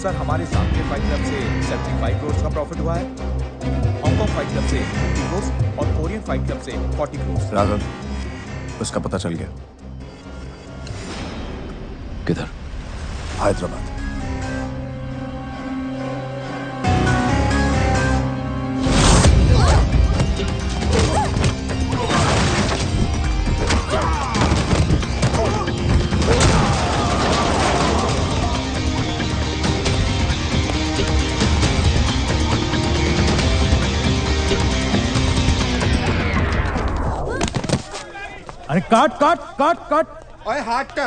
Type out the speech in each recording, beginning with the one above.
Sir हमारे सामने fight club से 75 करोड़ का प्रॉफिट हुआ है, हांगकांग फाइट क्लब से 50 करोड़ और कोरियन फाइट क्लब से 40 करोड़। राघव, उसका पता चल गया। किधर? हैदराबाद। अरे काट काट काट काट। ओए हट,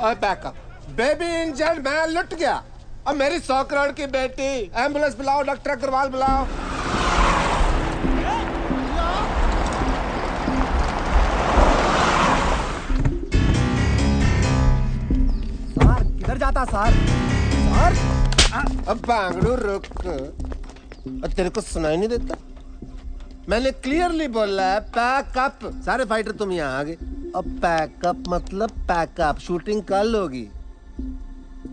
ओए बैकअप। बेबी इंजर्ड, मैं लुट गया। अब मेरी 100 करोड़ की बेटी। एम्बुलेंस बुलाओ, डॉक्टर अग्रवाल बुलाओ। सर किधर जाता सर? सर अब बांगड़ू रुक। और तेरे को सुनाई नहीं देता? मैंने क्लियरली बोला है पैकअप। सारे फाइटर तुम यहाँ आ गए। अब पैकअप मतलब पैकअप, शूटिंग कल होगी।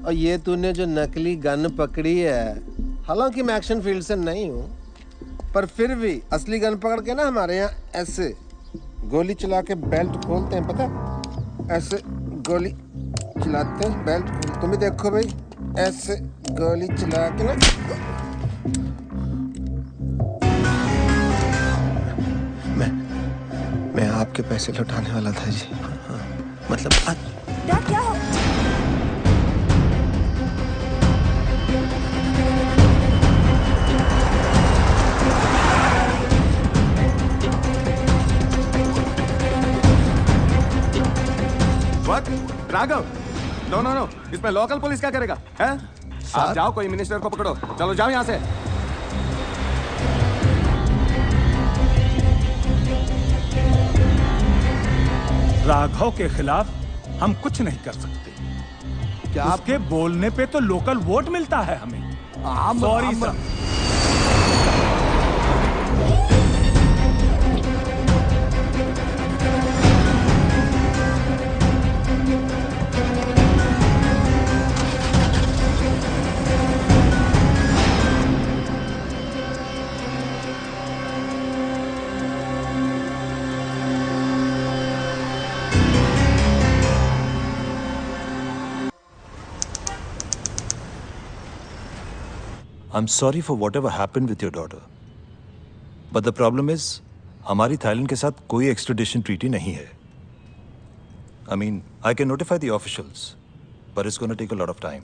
और ये तूने जो नकली गन पकड़ी है, हालांकि मैं एक्शन फील्ड से नहीं हूँ, पर फिर भी असली गन पकड़ के ना हमारे यहाँ ऐसे गोली चला के बेल्ट खोलते हैं, पता? ऐसे गोली चलाते हैं, बेल्ट खोलते। तुम भी देखो भाई, ऐसे गोली चला के ना। मैं आपके पैसे लौटाने वाला था जी। मतलब क्या हो? What? राघव, नो, इसमें लोकल पुलिस क्या करेगा? हैं? आप जाओ, कोई मिनिस्टर को पकड़ो। चलो जाओ यहाँ से। राघव के खिलाफ हम कुछ नहीं कर सकते। क्या उसके बोलने पे तो लोकल वोट मिलता है हमें। Sorry sir. I'm sorry for whatever happened with your daughter. But the problem is, हमारी थाईलैंड के साथ कोई एक्सट्रेडिशन ट्रीटी नहीं है. I mean, I can notify the officials, but it's going to take a lot of time.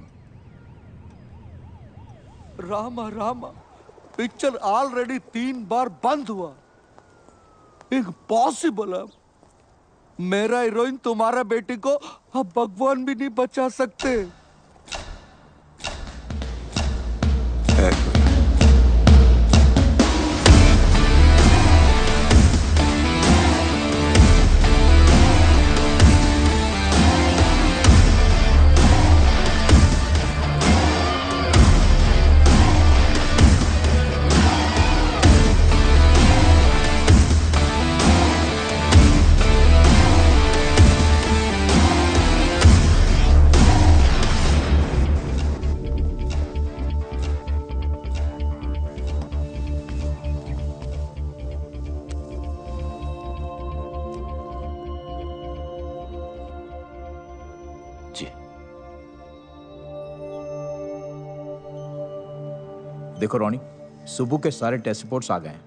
Rama, picture already 3 बार बंद हुआ. Impossible है. मेरा हीरोइन तुम्हारा बेटी को अब भगवान भी नहीं बचा सकते. देखो रोनी, सुबह के सारे टेस्ट रिपोर्ट्स आ गए हैं.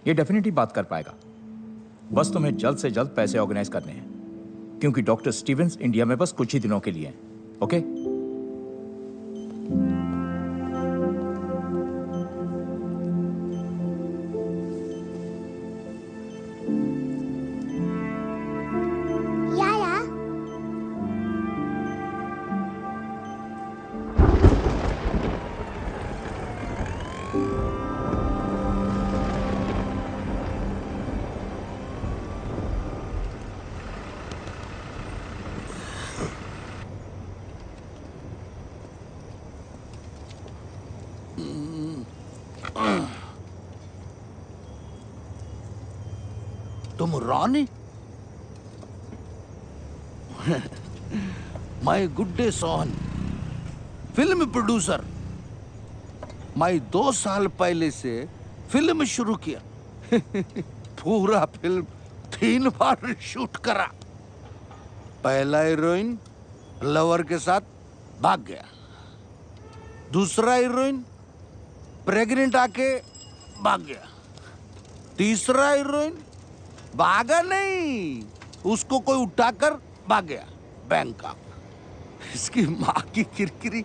ये डेफिनेटली बात कर पाएगा. बस तुम्हें जल्द से जल्द पैसे ऑर्गेनाइज करने हैं, क्योंकि डॉक्टर स्टीवेंस इंडिया में बस कुछ ही दिनों के लिए हैं. ओके? तुम रानी? My good day son. Film producer. मैं 2 साल पहले से फिल्म शुरू किया। पूरा फिल्म 3 बार शूट करा। पहला हीरोइन लवर के साथ भाग गया, दूसरा हीरोइन प्रेग्नेंट आके भाग गया, तीसरा हीरोइन भागा नहीं, उसको कोई उठाकर भाग गया बैंकॉक। इसकी माँ की किरकिरी।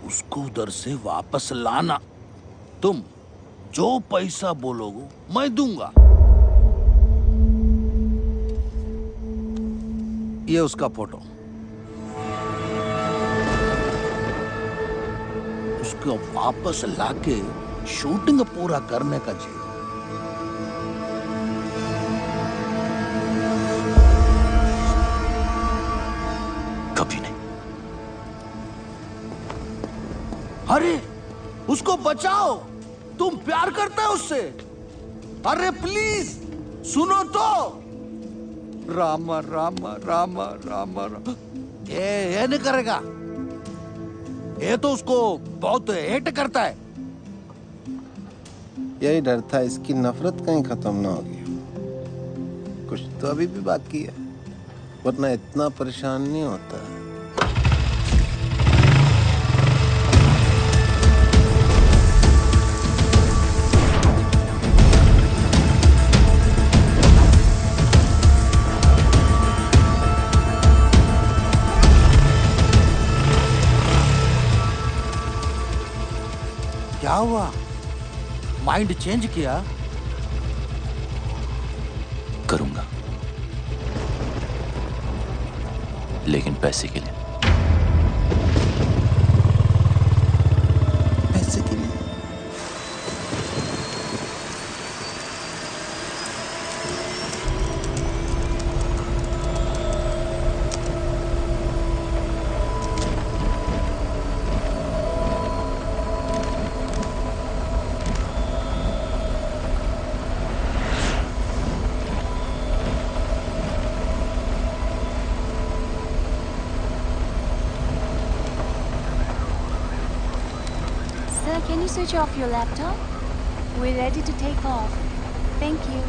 उसको उधर से वापस लाना। तुम जो पैसा बोलोगे मैं दूंगा। ये उसका फोटो। उसको वापस लाके शूटिंग पूरा करने का चाहिए। कभी नहीं। अरे उसको बचाओ, तुम प्यार करते हो उससे। अरे प्लीज सुनो तो। रामा रामा रामा रामा रामा। ये नहीं करेगा। ये तो उसको बहुत हेट करता है। यही डर था इसकी नफरत कहीं खत्म ना होगी। कुछ तो अभी भी बाकी है, वरना इतना परेशान नहीं होता। क्या हुआ? माइंड चेंज किया? करूंगा, लेकिन पैसे के लिए। पैसे के लिए? Sir, can you switch off your laptop? We're ready to take off. Thank you.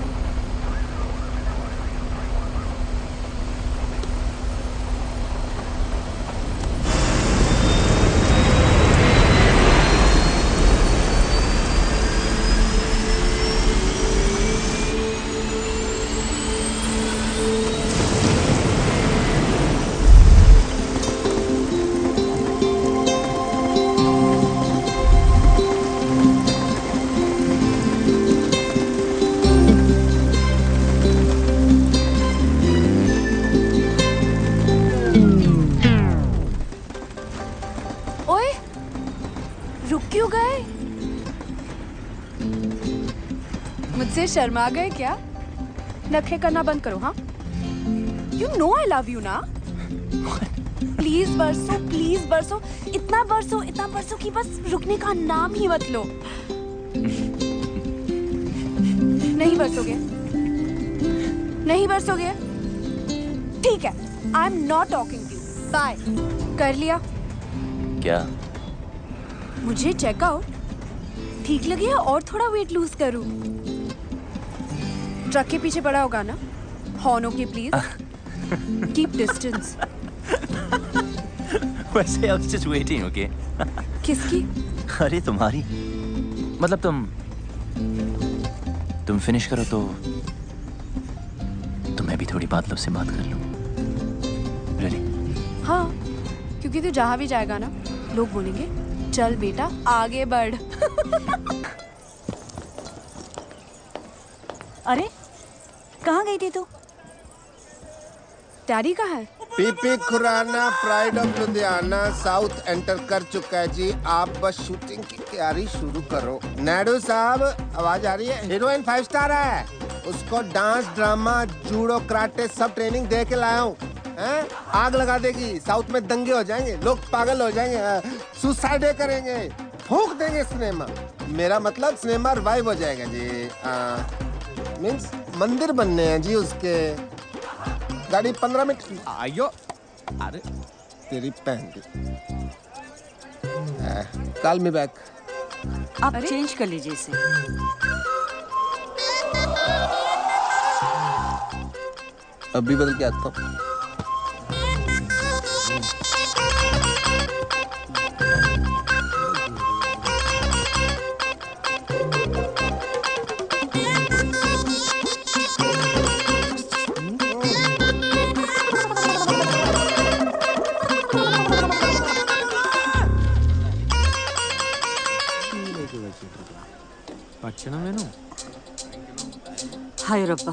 ओए, रुक क्यों गए? मुझसे शर्मा गए क्या? नखरे करना बंद करो। हाँ, You know I love you ना? प्लीज बरसो, इतना बरसो कि बस रुकने का नाम ही मत लो। नहीं बरसोगे? ठीक है, I am not talking to you. Bye. कर लिया? क्या? मुझे चेकआउट ठीक लगे या और थोड़ा वेट लूज करूं? ट्रक के पीछे पड़ा होगा ना? हॉर्न के प्लीज। Keep distance. वैसे I was just waiting, okay? किसकी? अरे तुम्हारी। मतलब तुम फिनिश करो तो मैं भी थोड़ी बात से बात कर लूं। रियली? हाँ, क्योंकि तू जहाँ भी जाएगा ना, लोग बोलेंगे चल बेटा आगे बढ़। अरे कहाँ गई थी तू? डैडी कहाँ है? PP Khurana pride of Ludhiana south enter कर चुका है जी। आप बस शूटिंग की तैयारी शुरू करो। नायडू साहब, आवाज आ रही है? हीरोइन 5 स्टार है, उसको डांस, ड्रामा, जूडो, कराटे सब ट्रेनिंग दे के लाया हूँ। आग लगा देगी, साउथ में दंगे हो जाएंगे, लोग पागल हो जाएंगे, सुसाइड करेंगे, फूंक देंगे सिनेमा। मेरा मतलब सिनेमा रिवाइव हो जाएगा जी। मीन्स मंदिर बनने हैं जी उसके। गाड़ी 15 मिनट। आयो अरे तेरी बहन की। Call me back. आप चेंज कर लीजिए इसे। अभी बदल के आता हूँ। हाय रब्बा।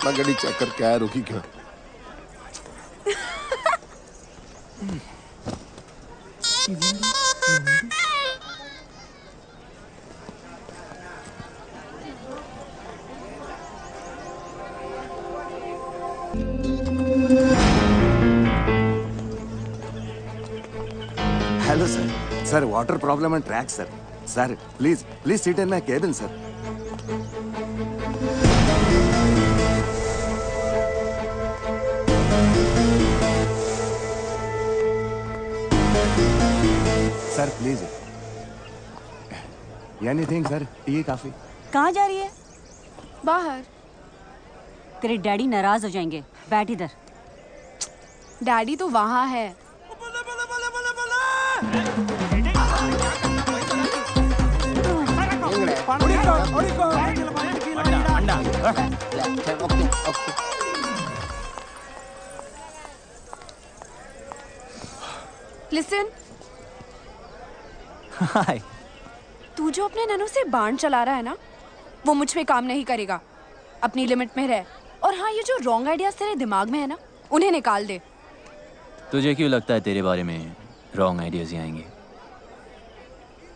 मैं गाड़ी चेक करके आया, रुकी क्यों? Hello sir. Sir water problem and track sir. Sir please please seat in my cabin sir. Sir please anything sir, T काफी। कहाँ जा रही है? बाहर। तेरे डैडी नाराज हो जाएंगे, बैठ इधर। डैडी तो वहाँ है। लिसन, हाय। तू जो अपने ननू से बाण चला रहा है ना, वो मुझ पे काम नहीं करेगा। अपनी लिमिट में रह। और हाँ, ये जो रॉन्ग आइडियाज तेरे दिमाग में है ना, उन्हें निकाल दे। तुझे क्यों लगता है तेरे बारे में रॉन्ग आइडियाज ही आएंगे?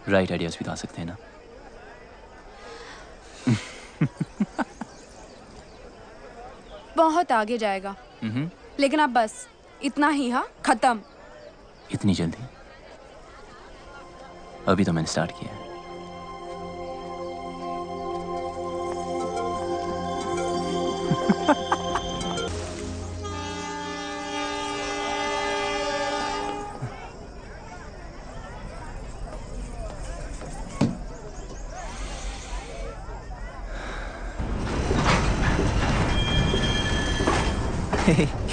राइट आइडियाज भी तो आ सकते हैं ना। बहुत आगे जाएगा। लेकिन अब बस इतना ही। हाँ, खत्म। इतनी जल्दी? अभी तो मैंने स्टार्ट किया है।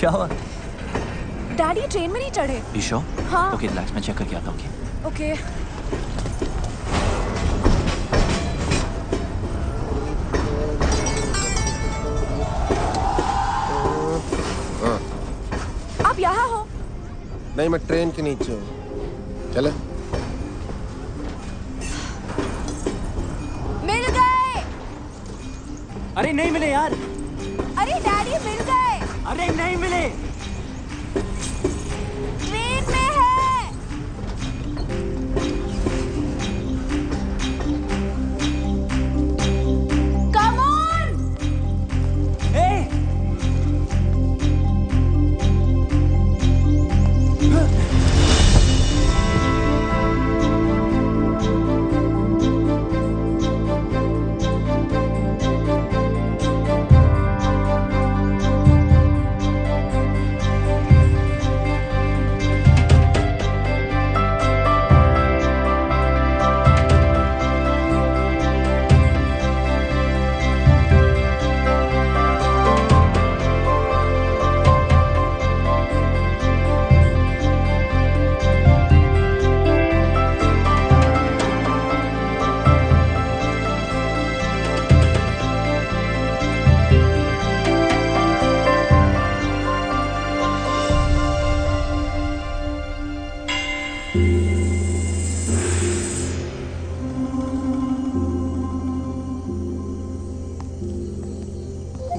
क्या हुआ? डैडी ट्रेन में नहीं चढ़े। ईशो? हाँ। ओके रिलैक्स, मैं चेक करके आता हूँ। ओके। आप यहाँ हो? नहीं, मैं ट्रेन के नीचे हूँ। चले? मिल गए। अरे नहीं मिले यार। अरे डैडी मिल गए। अरे नहीं मिले। ट्रेन में है। Come on.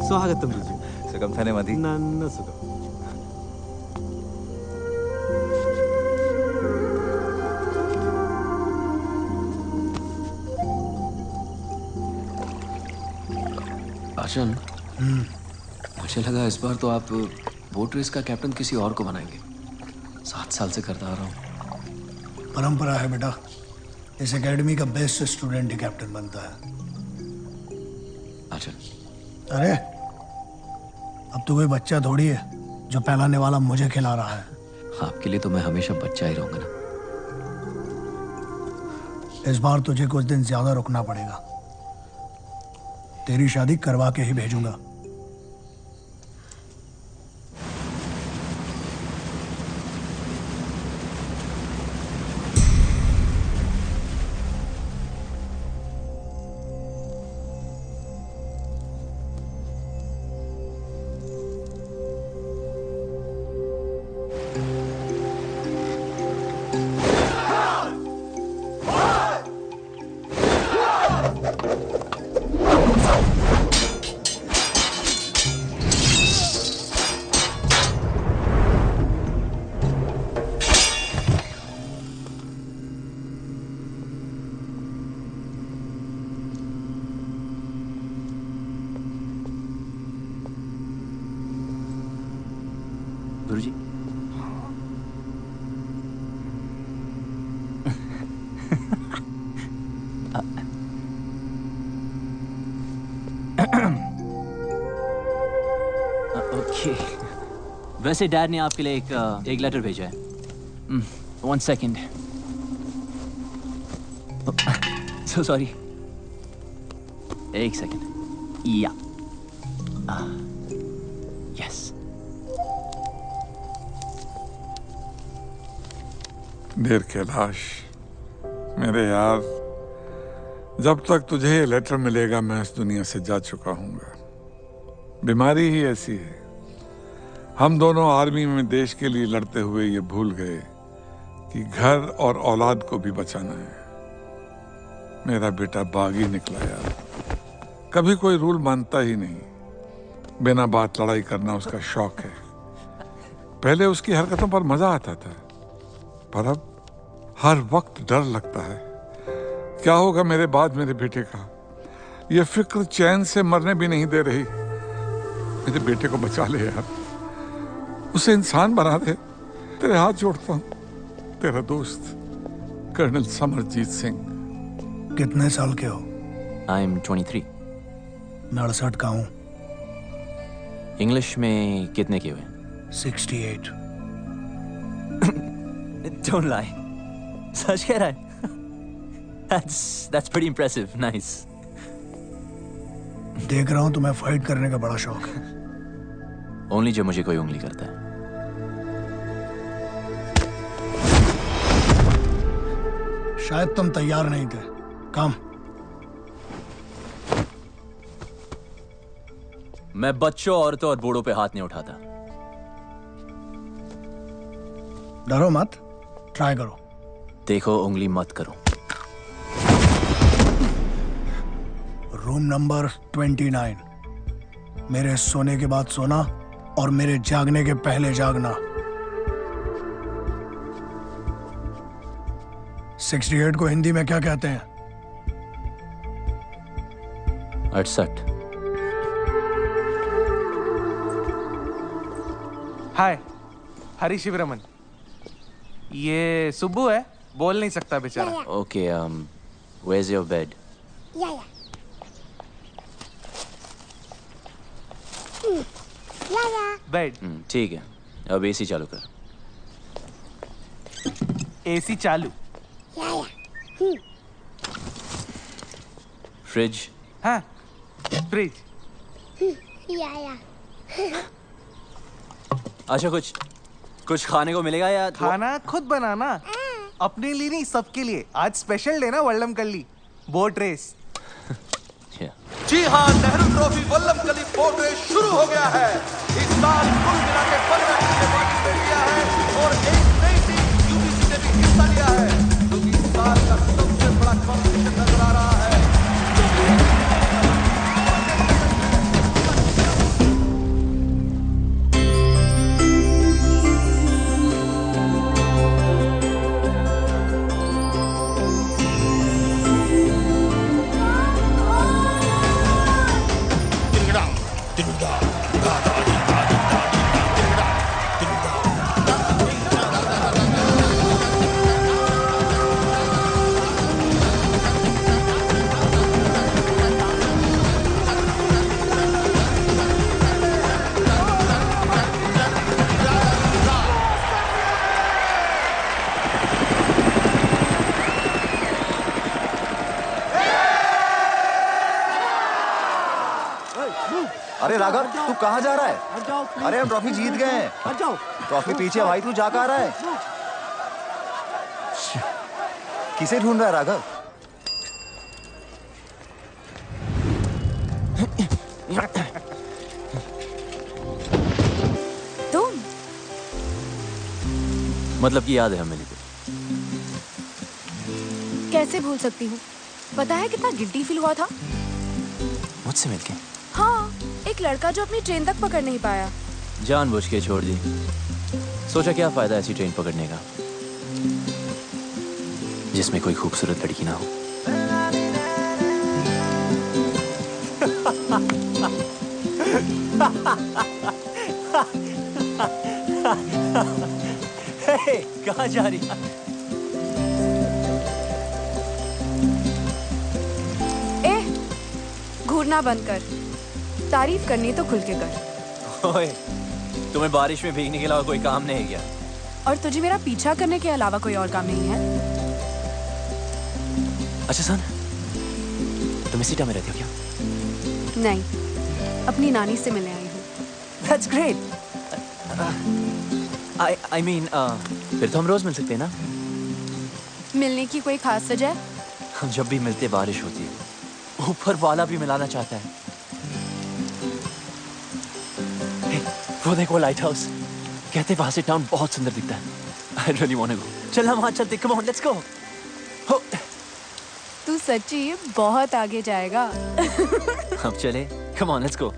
स्वागतम जीजू। सुगम थाने मधी। नन्न सुगम। आशन, मुझे लगा इस बार तो आप बोट रेस का कैप्टन किसी और को बनाएंगे। 7 साल से करता आ रहा हूँ। परंपरा है बेटा, इस एकेडमी का बेस्ट स्टूडेंट ही कैप्टन बनता है। अच्छा अरे अब तो कोई बच्चा थोड़ी है जो पहलाने वाला मुझे खिला रहा है। आपके लिए तो मैं हमेशा बच्चा ही रहूंगा ना। इस बार तुझे कुछ दिन ज्यादा रुकना पड़ेगा। तेरी शादी करवा के ही भेजूंगा। गुरुजी ओके। वैसे डैड ने आपके लिए एक लेटर भेजा है। 1 सेकेंड। So sorry. 1 सेकेंड। या यस। देर कैलाश, मेरे यार, जब तक तुझे ये लेटर मिलेगा मैं इस दुनिया से जा चुका हूँगा। बीमारी ही ऐसी है। हम दोनों आर्मी में देश के लिए लड़ते हुए ये भूल गए कि घर और औलाद को भी बचाना है। मेरा बेटा बागी निकला यार। कभी कोई रूल मानता ही नहीं। बिना बात लड़ाई करना उसका शौक है। पहले उसकी हरकतों पर मजा आता था, पर अब हर वक्त डर लगता है। क्या होगा मेरे बाद मेरे बेटे का? ये फिक्र चैन से मरने भी नहीं दे रही। मेरे बेटे को बचा ले यार, उसे इंसान बना दे। तेरे हाथ जोड़ता हूँ। तेरा दोस्त कर्नल समरजीत सिंह। कितने साल के हो? I am 23। मैं 68 का हूँ। इंग्लिश में कितने के हुए? 68। Don't lie. सच कह रहा है? That's pretty impressive. Nice. देख रहा हूँ तुम्हें फाइट करने का बड़ा शौक है। Only जब मुझे कोई उंगली करता है। शायद तुम तैयार नहीं थे। कम। मैं बच्चों, औरतों और बूढ़ों पे हाथ नहीं उठाता। डरो मत, ट्राई करो। देखो, उंगली मत करो। Room number 29। मेरे सोने के बाद सोना और मेरे जागने के पहले जागना। 68 को हिंदी में क्या कहते हैं? 68। हाय, हरी शिवरमन। ये सुब्बू है, बोल नहीं सकता बेचारा। Okay, where's your bed? Bed. ठीक है, अब एसी चालू कर। एसी चालू। फ्रिज। हाँ, फ्रिज। अच्छा, कुछ खाने को मिलेगा या खाना खुद बनाना? अपने लिए नहीं, सबके लिए। आज स्पेशल डे ना वल्लम कल्ली बोट रेस। जी हाँ, नेहरू ट्रॉफी वल्लभ कली बोट रेस शुरू हो गया है। इस साल कुल मिला के 15 टीमें पार्टिसिपेट किया है और एक नई टीम यूबीसी ने भी हिस्सा लिया है, जो कि इस साल का सबसे बड़ा कॉम्पिटिशन नजर आ रहा है। अरे राघव तू कहाँ जा रहा है? हट जाओ please। अरे हम ट्रॉफी जीत गए हैं। हट जाओ। ट्रॉफी पीछे है भाई, तू जा कहाँ रहा है? किसे ढूंढ रहा है राघव? तुम मतलब कि याद है हमें लेकिन कैसे भूल सकती हूँ? पता है कितना गिल्टी फील हुआ था? मुझसे मिलके हाँ, एक लड़का जो अपनी ट्रेन तक पकड़ नहीं पाया। जानबूझ के छोड़ दी। सोचा क्या फायदा ऐसी ट्रेन पकड़ने का जिसमें कोई खूबसूरत लड़की ना हो। कहाँ जा रही है? घूरना बंद कर। तारीफ करनी तो खुल के कर। ओए, तुम्हें बारिश में भीगने के अलावा कोई काम नहीं है क्या? और तुझे मेरा पीछा करने के अलावा कोई और काम नहीं है? अच्छा सुन, तुम इसी टाइम में रहती हो क्या? नहीं, अपनी नानी से मिलने आई हूँ। That's great. I mean, फिर तो हम रोज मिल सकते हैं ना? मिलने की कोई खास वजह? हम जब भी मिलते बारिश होती है, ऊपर वाला भी मिलाना चाहता है। Hey, वो देखो लाइट हाउस। कहते वहां से टाउन बहुत सुंदर दिखता है। I really want to go. चल हम वहां चलते। Come on, let's go. तू सच्ची बहुत आगे जाएगा। अब चले। Come on, let's go.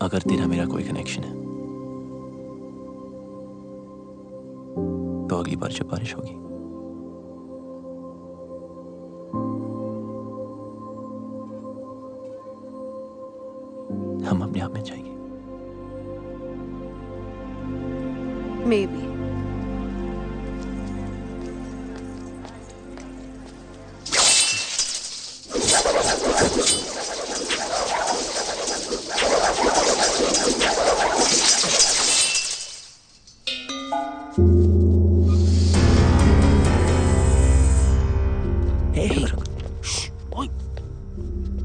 अगर तेरा मेरा कोई कनेक्शन है तो अगली बार जब बारिश होगी हम अपने आप में जाएंगे। Maybe.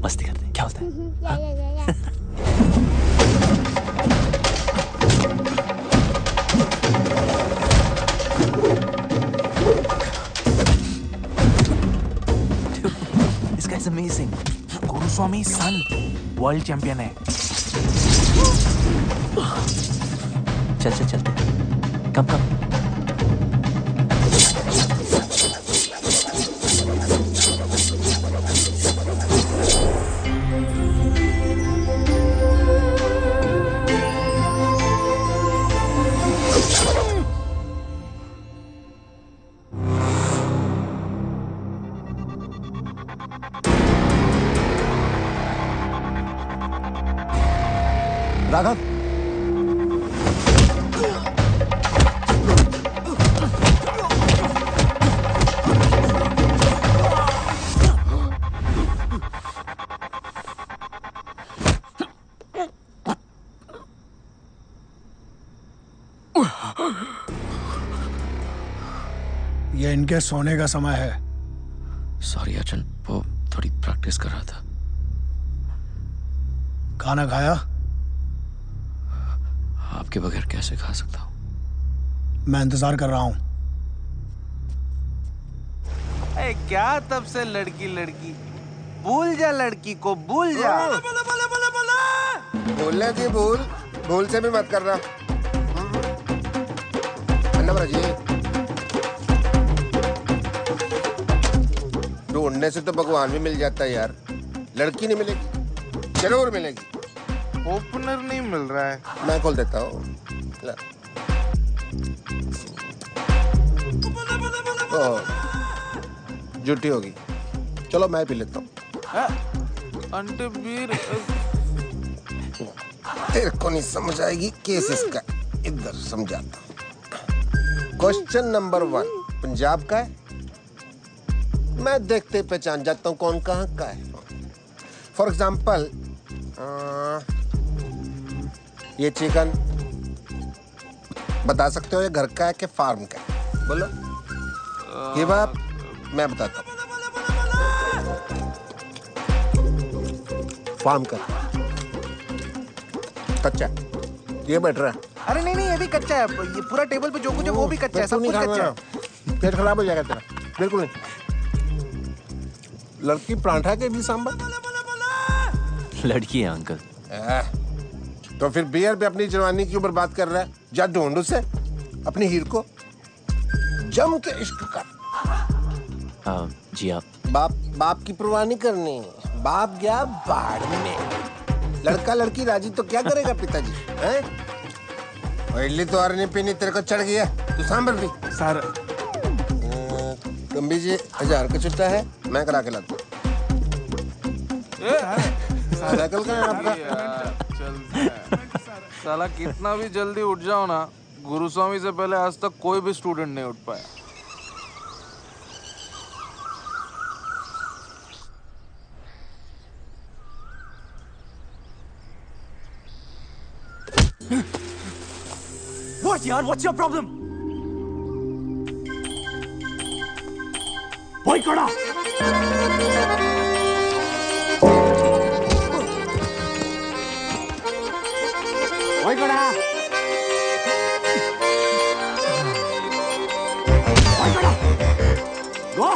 मस्ती करते हैं, क्या होता है? This guy's amazing. Guruswami son world champion है। चल चल चलते। कम कम। राघव ये इनके सोने का समय है। सॉरी अर्जुन, वो थोड़ी प्रैक्टिस कर रहा था। खाना खाया? आपके बगैर कैसे खा सकता हूँ? मैं इंतजार कर रहा हूँ। क्या तब से लड़की लड़की? भूल जा लड़की को, भूल जा। बोलने की भूल से भी मत करना। जी ढूंढने से तो भगवान भी मिल जाता है यार। लड़की नहीं मिलेगी, जरूर मिलेगी। ओपनर नहीं मिल रहा है। मैं खोल देता हूँ। झूठी होगी। चलो मैं पी लेता हूँ। अंटे बीर तेरे को नहीं समझ आएगी केस इसका, इधर समझाता हूँ। क्वेश्चन नंबर 1 पंजाब का है। मैं देखते पहचान जाता हूँ कौन कहाँ का है। फॉर एग्जाम्पल ये चिकन बता सकते हो ये घर का है कि फार्म का है? बोलो। ये बात मैं बताता हूँ। फार्म का कच्चा, ये बेटर है। अरे नहीं नहीं, ये भी कच्चा है। ये पूरा टेबल पे जो कुछ है वो भी कच्चा है, सब कुछ कच्चा है। पेट खराब हो जाएगा तेरा। बिल्कुल नहीं। लड़की परांठा के भी सांबर। लड़की है अंकल। तो फिर बियर पे अपनी जवानी क्यों बर्बाद कर रहा है? जा ढूंढ उसे अपनी हीर को, जम के इश्क कर। जी आप। बाप की परवाह नहीं करनी। बाप गया बाढ़ में। लड़का लड़की राजी तो क्या करेगा पिताजी? हैं? इडली तो और नहीं पीनी, तेरे को चढ़ गया। तू सांभर भी। सर कम्बी जी 1000 का चुट्टा है, मैं करा के लाता हूँ। साइकिल का है आपका? साला कितना भी जल्दी उठ जाओ ना, गुरुस्वामी से पहले आज तक कोई भी स्टूडेंट नहीं उठ पाया। What यार? What's your problem? Boy कड़ा। Boy कड़ा। Boy कड़ा। Go।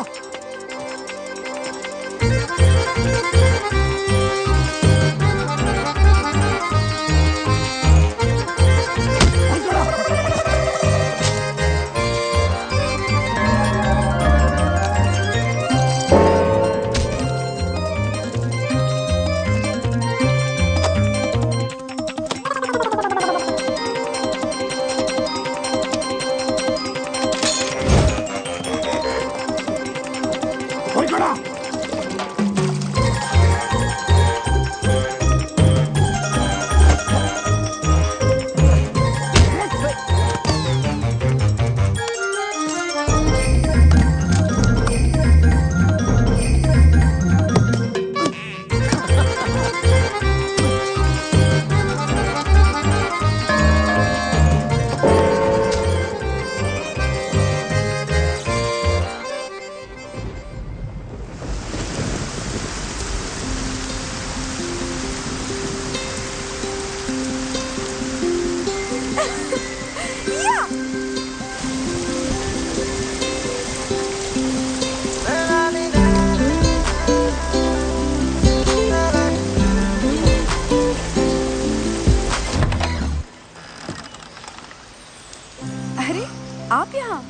आप यहाँ?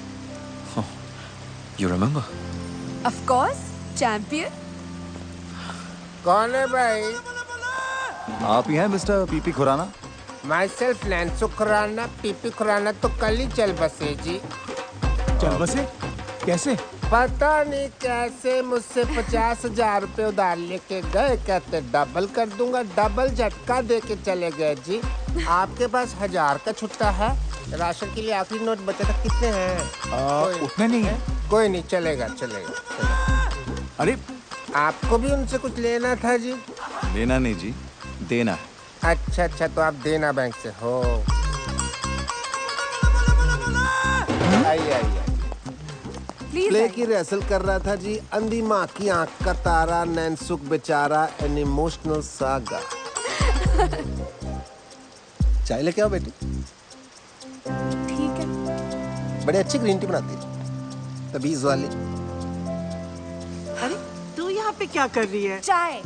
You remember? Of course, champion. कौन है भाई? आप ही हैं मिस्टर पीपी खुराना? Myself नैन्सो खुराना। पीपी खुराना तो कल ही चल बसे जी। चल बसे? कैसे? पता नहीं कैसे मुझसे 50,000 रुपए उधार लेके गए, कहते डबल कर दूंगा, डबल झटका दे के चले गए जी। आपके पास 1000 का छुट्टा है? राशन के लिए आखिरी नोट बचा था, कितने हैं? उतने नहीं है। कोई नहीं, चलेगा चलेगा। अरे आपको भी उनसे कुछ लेना था जी? लेना नहीं जी, देना है। अच्छा अच्छा, तो आप देना बैंक से हो। आइए आइए। प्ले की रिहर्सल कर रहा था जी। अंधी माँ की आंख का तारा, नैनसुख बेचारा, एन इमोशनल सागा। चाय लेके आओ बेटी। ठीक है। बड़ी अच्छी ग्रीन टी बनाती है, तबीज वाली। अरे तू यहाँ पे क्या कर रही है? चाय।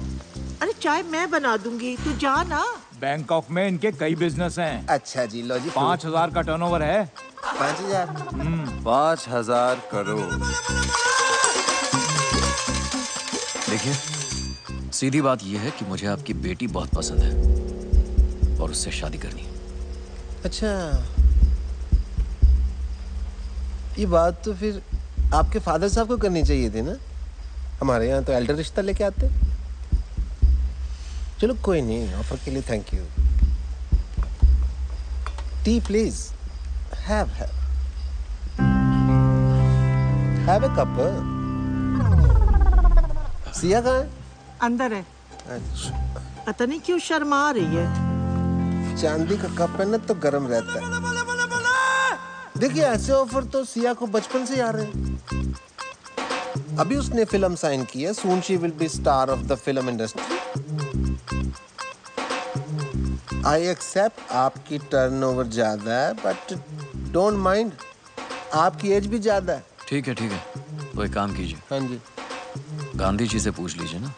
अरे चाय मैं बना दूंगी, तू जा ना। बैंकॉक में इनके कई बिजनेस हैं। अच्छा जी, लो जी। 5,000 का टर्नओवर है। 5,000? 5,000 करोड़। देखिए, सीधी बात यह है कि मुझे आपकी बेटी बहुत पसंद है और उससे शादी करनी है। अच्छा, ये बात तो फिर आपके फादर साहब को करनी चाहिए थी ना। हमारे यहाँ तो एल्डर रिश्ता लेके आते। चलो कोई नहीं, ऑफर के लिए thank you. T please. Have a cup. Siya कहाँ है? अंदर है। अच्छा, पता नहीं क्यों शर्मा रही है। चांदी का कप है ना तो गर्म रहता है। देखिए ऐसे ऑफर तो सिया को बचपन से आ रहे हैं। अभी उसने फिल्म साइन की है, soon she will be star of the film industry. I accept आपकी टर्नओवर ज्यादा है, बट डोंट माइंड, आपकी एज भी ज्यादा है। ठीक है तो एक काम कीजिए। हाँ जी। गांधी जी से पूछ लीजिए ना।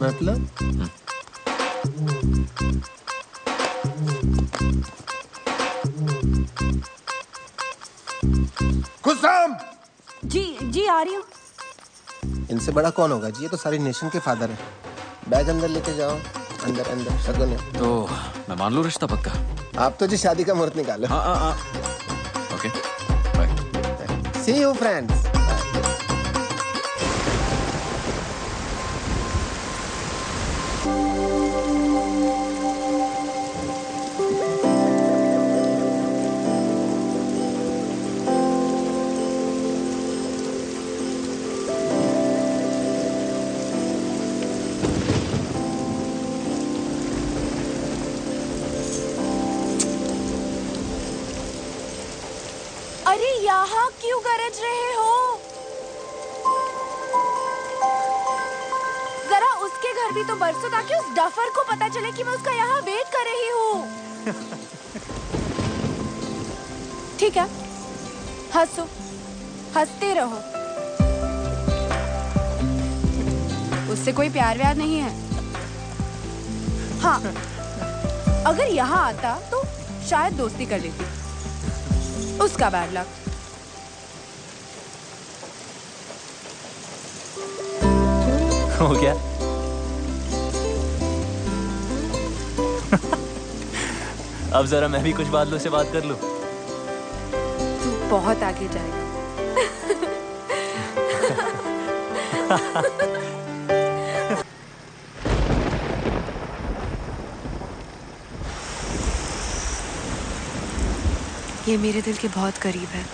मतलब? कुसुम! जी आ रही हूँ। इनसे बड़ा कौन होगा जी, ये तो सारी नेशन के फादर है। बैग अंदर लेके जाओ। अंदर शगुन है। तो मैं मान लूं रिश्ता पक्का? आप तो जी शादी का मुहूर्त निकालो। हाँ। Okay, bye. See you friends. अरे यहाँ क्यों गरज रहे हो? जरा उसके घर भी तो बरसो ताकि उस डफर को पता चले कि मैं उसका यहाँ वेट कर रही हूँ। ठीक है, हंसो, हंसते रहो। उससे कोई प्यार व्यार नहीं है। हाँ, अगर यहाँ आता तो शायद दोस्ती कर लेती। उसका बैड लक। हो गया? अब जरा मैं भी कुछ बादलों से बात कर लूं। तू बहुत आगे जाएगा। ये मेरे दिल के बहुत करीब है।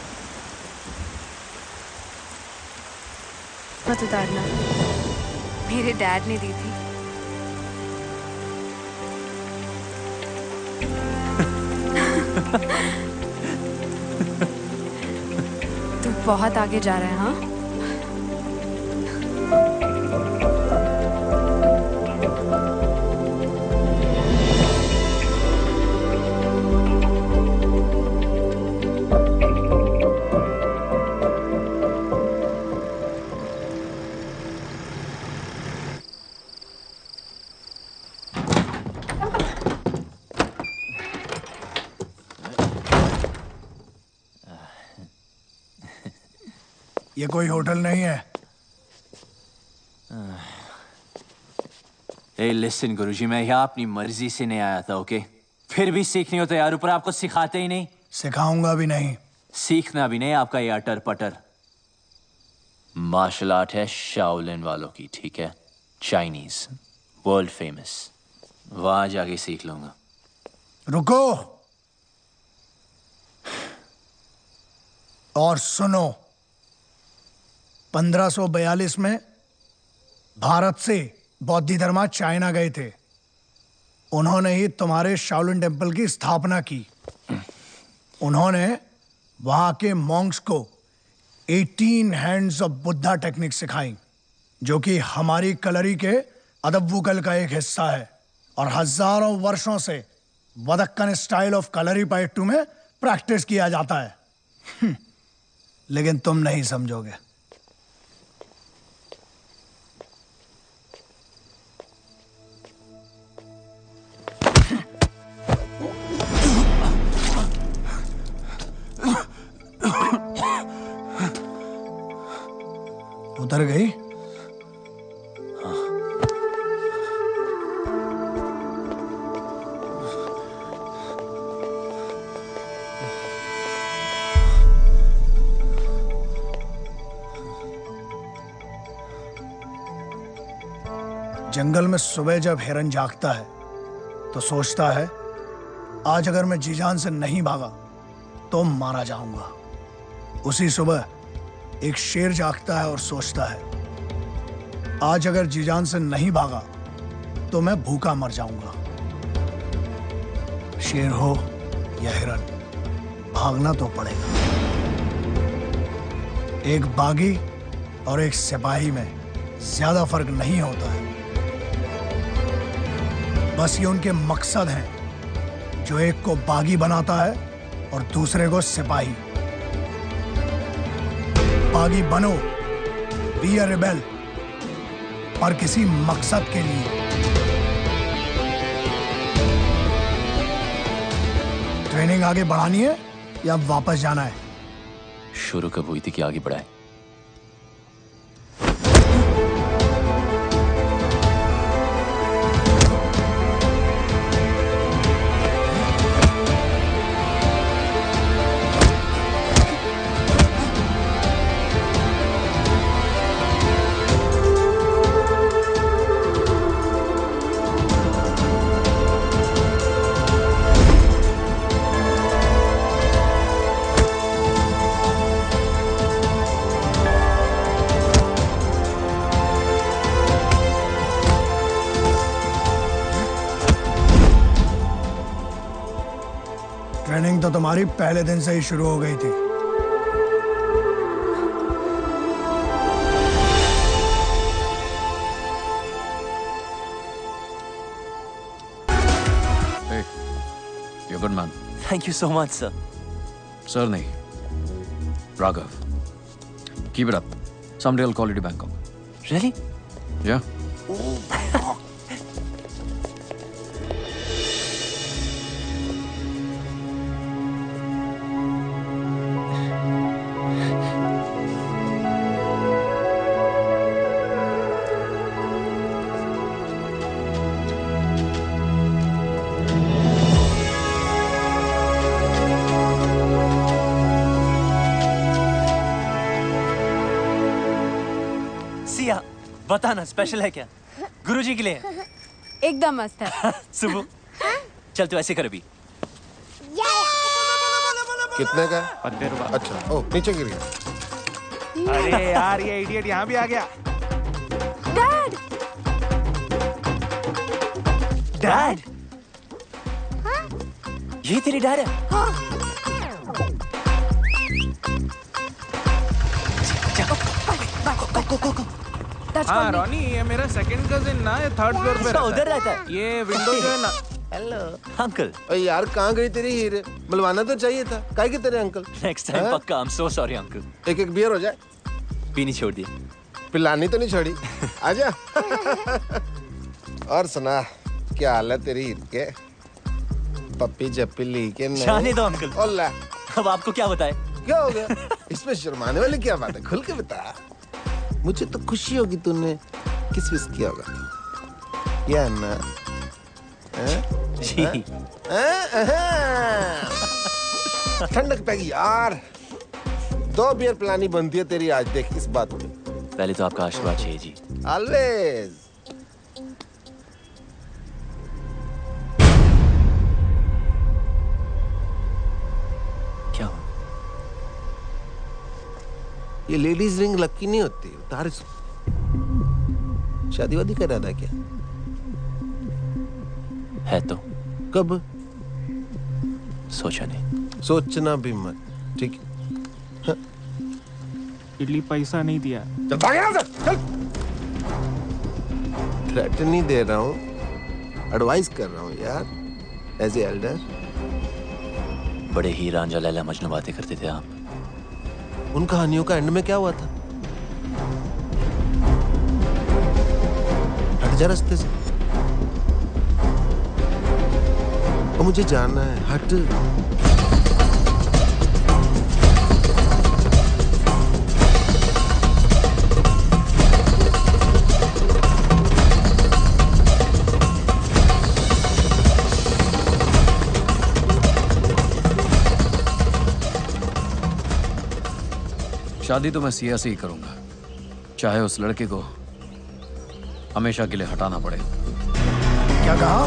मत उतारना, मेरे डैड ने दी थी। तू बहुत आगे जा रहा है। हाँ, ये कोई होटल नहीं है। ए लिसन गुरुजी, मैं यहाँ अपनी मर्जी से नहीं आया था, ओके? फिर भी सीखनी हो तो यार, ऊपर आपको सिखाते ही नहीं। सिखाऊंगा भी नहीं। सीखना भी नहीं आपका ये अटर पटर। मार्शल आर्ट है शाओलिन वालों की, ठीक है? Chinese, world famous. वहां जाके सीख लूंगा। रुको और सुनो। 1542 में भारत से बौद्ध धर्मा चाइना गए थे। उन्होंने ही तुम्हारे शाओलिन टेम्पल की स्थापना की। उन्होंने वहां के मॉन्क्स को 18 हैंड्स ऑफ बुद्धा टेक्निक सिखाई, जो कि हमारी कलरी के अदब्बुकल का एक हिस्सा है और हजारों वर्षों से वदक्कन स्टाइल ऑफ कलरी पायट्टू में प्रैक्टिस किया जाता है। लेकिन तुम नहीं समझोगे। उतर गई? जंगल में सुबह जब हिरन जागता है तो सोचता है, आज अगर मैं जी जान से नहीं भागा तो मारा जाऊंगा। उसी सुबह एक शेर जागता है और सोचता है, आज अगर जी जान से नहीं भागा तो मैं भूखा मर जाऊंगा। शेर हो या हिरन, भागना तो पड़ेगा। एक बागी और एक सिपाही में ज्यादा फर्क नहीं होता है। बस ये उनके मकसद हैं, जो एक को बागी बनाता है और दूसरे को सिपाही। बागी बनो, बी अ रिबेल, पर किसी मकसद के लिए। ट्रेनिंग आगे बढ़ानी है या वापस जाना है? शुरू कब हुई थी कि आगे बढ़ाए? ट्रेनिंग तो तुम्हारी पहले दिन से ही शुरू हो गई थी। Hey, you're a good man. Thank you so much, sir. Sir नहीं, Raghav. Keep it up. Someday I'll call you to Bangkok. Really? Yeah. Siya, बताना स्पेशल है क्या? गुरुजी के लिए? एकदम मस्त है। सुबह, चल तू ऐसे कर अभी। कितने का? 50 रुपए। अच्छा, ओ नीचे गिर गया। अरे यार ये इडियट यहाँ भी आ गया। डैड! डैड? ये तेरी डैड है? हाँ रॉनी, ये मेरा सेकंड कजिन ना, ये थर्ड फ्लोर पे रहता है। उधर रहता है? ये विंडो जो है ना। Hello uncle. अरे यार कहाँ गई तेरी हीरे? मिलवाना तो चाहिए था। काहे के तेरे अंकल? नेक्स्ट टाइम पक्का। I am so sorry uncle. एक बियर हो जाए। पीनी छोड़ दी। पिलानी तो नहीं छोड़ी। आजा। और सुना, क्या हाल है तेरी हीर के? पप्पी जप्पी ली के नहीं? जाने दो अंकल। ओला। अब आपको क्या बताए? क्या हो गया? इसमें शर्माने वाली क्या बात है? खुल के बता। मुझे तो खुशी होगी तूने किस विस किया होगा। क्या ना? जी। ठंडक पैगी यार। 2 बियर पिलानी बनती है तेरी आज, देख इस बात पे। पहले तो आपका आशीर्वाद चाहिए जी। ऑलवेज। क्या हुआ? ये लेडीज रिंग लकी नहीं होती, उतार इसको। शादी वादी कर रहा था क्या? है तो। कब? सोचा नहीं। सोचना भी मत, ठीक है? हाँ। इडली पैसा नहीं दिया। चल भाग यहाँ से, चल। थ्रेट नहीं दे रहा हूँ, एडवाइस कर रहा हूँ यार, एज ए एल्डर। बड़े ही रांझा लैला मजनू बातें करते थे आप। उन कहानियों का एंड में क्या हुआ था? हट जा रास्ते से। और मुझे जाना है, हट। शादी तो मैं सिया से ही करूंगा, चाहे उस लड़के को हमेशा के लिए हटाना पड़े। क्या कहा?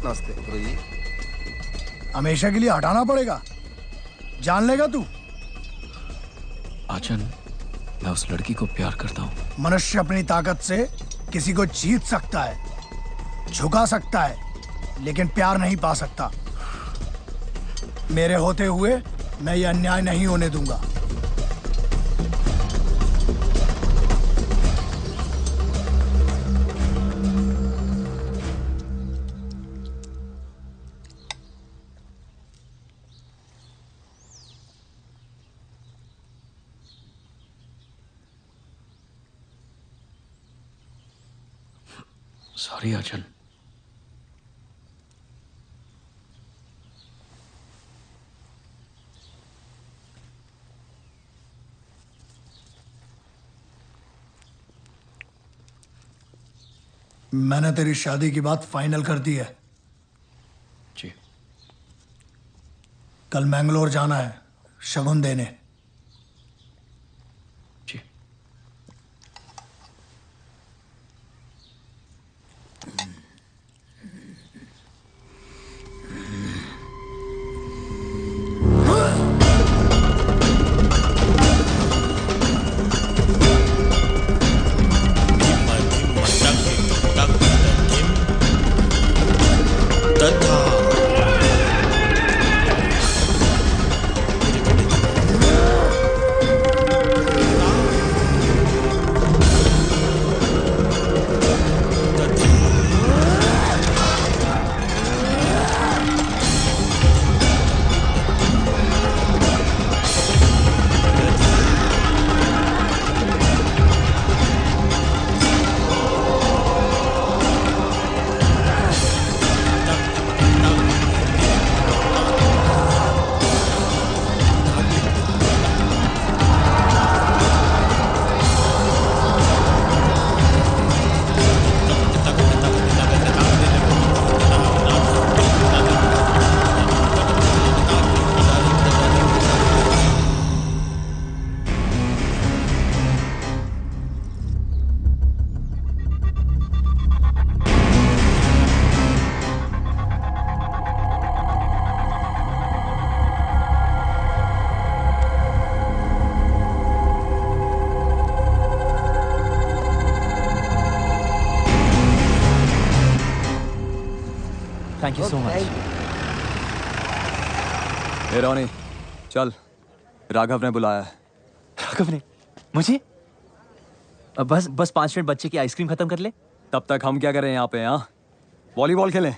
नमस्ते गुरुजी। हमेशा के लिए हटाना पड़ेगा? जान लेगा तू? आचन, मैं उस लड़की को प्यार करता हूँ। मनुष्य अपनी ताकत से किसी को जीत सकता है, झुका सकता है, लेकिन प्यार नहीं पा सकता। मेरे होते हुए मैं ये अन्याय नहीं होने दूंगा। सॉरी आंचल। मैंने तेरी शादी की बात फाइनल कर दी है। जी। कल मैंगलोर जाना है शगुन देने। जी। Thank you so much. Hey Ronnie, चल, राघव ने बुलाया है। राघव ने मुझे? बस 5 मिनट बच्चे की आइसक्रीम खत्म कर ले। तब तक हम क्या करें यहाँ पे? हाँ, वॉलीबॉल खेलें।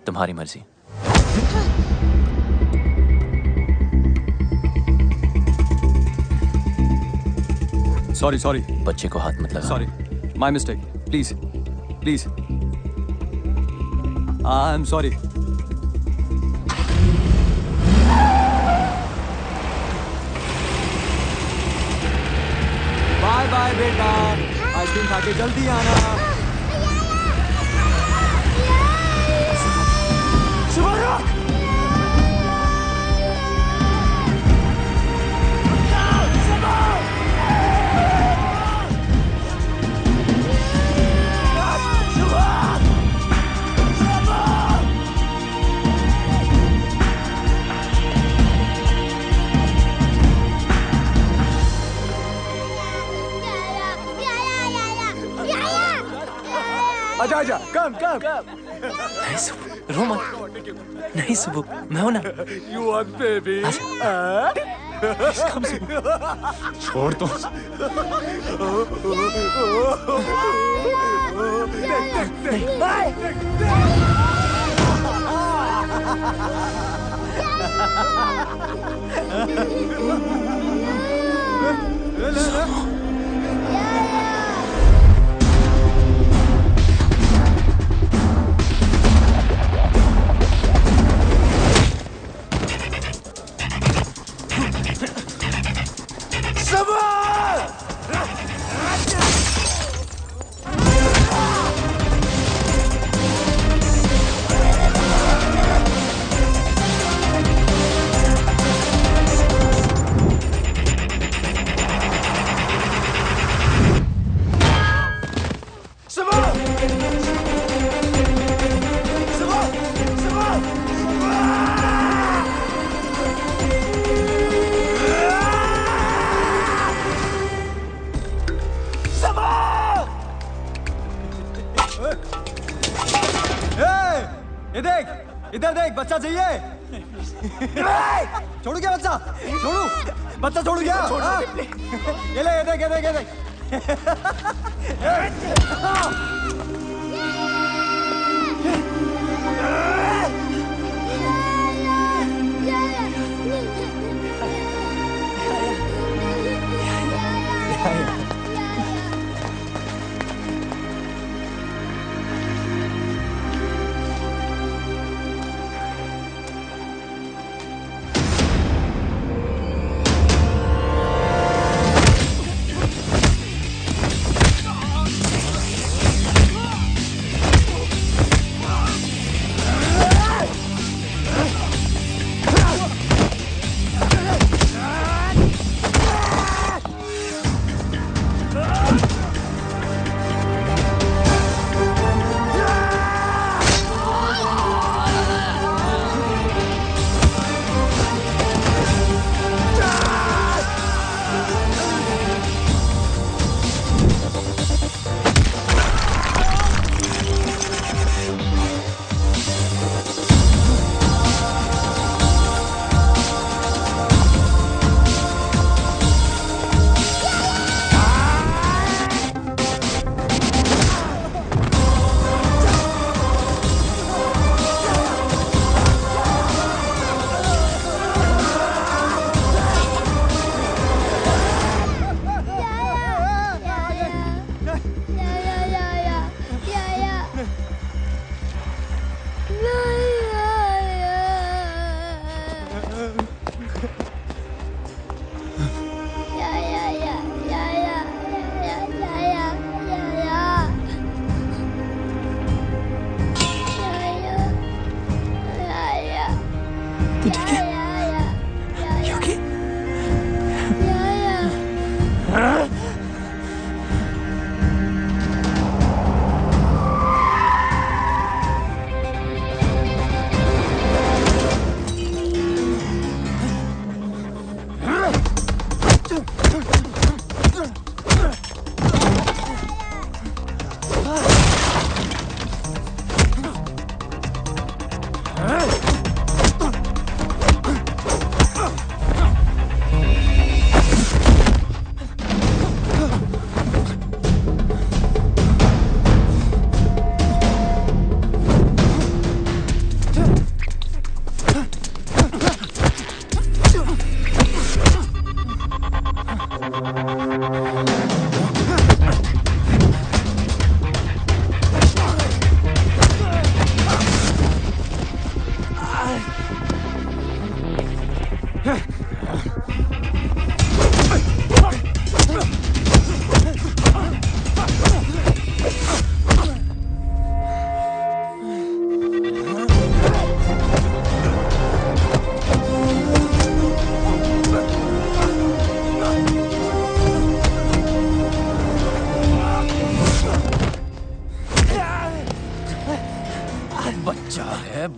तुम्हारी मर्जी। सॉरी बच्चे को हाथ मत लगा। Sorry, my mistake. Please please, I am sorry. Bye bye बेटा, आइसक्रीम खा के जल्दी आना। आजा, कम। नहीं सुबह, रो मत। नहीं सुबह, मैं हूं ना। You want baby? कम सुबह। छोड़ तो। बच्चा चाहिए? छोड़ू क्या बच्चा? छोड़ू? बच्चा छोड़ू क्या? हाँ? ये ले, ये देख, ये देख, ये देख।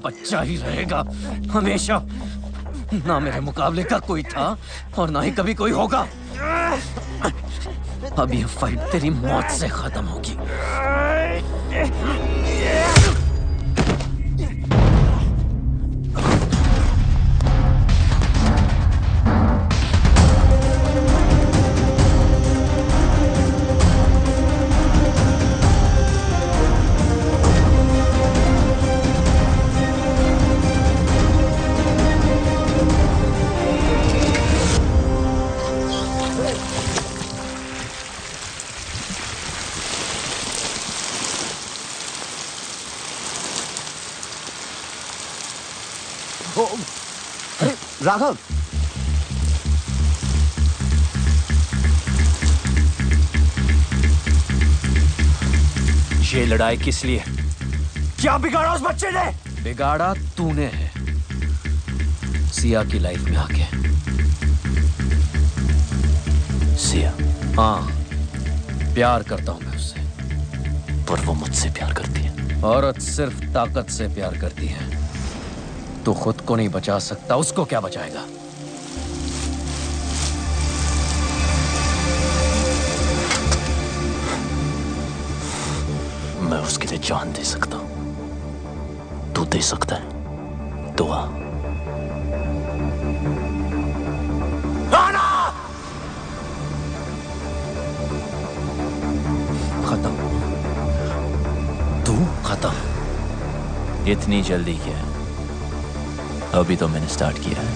बच्चा ही रहेगा हमेशा। ना मेरे मुकाबले का कोई था और ना ही कभी कोई होगा। अब ये फाइट तेरी मौत से खत्म होगी। राघव, ये लड़ाई किस लिए? क्या बिगाड़ा उस बच्चे ने? बिगाड़ा तूने है सिया की लाइफ में आके। सिया? हाँ, प्यार करता हूं मैं उससे। पर वो मुझसे प्यार करती है। औरत सिर्फ ताकत से प्यार करती है। तू खुद को नहीं बचा सकता, उसको क्या बचाएगा? मैं उसके लिए जान दे सकता हूं। तू दे सकता है? दुआ। खत्म, तू खत्म। इतनी जल्दी क्या? अभी तो मैंने स्टार्ट किया है।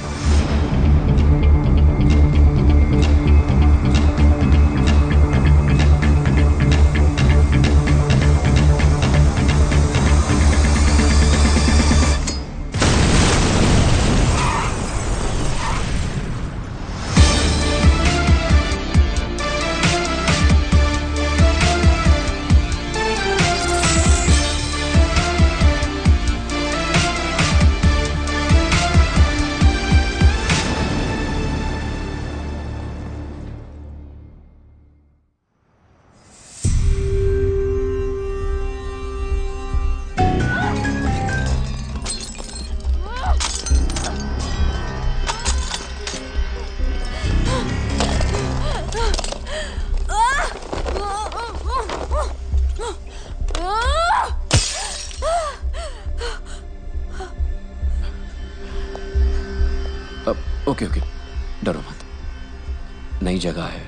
ओके ओके, डरो मत। नई जगह है,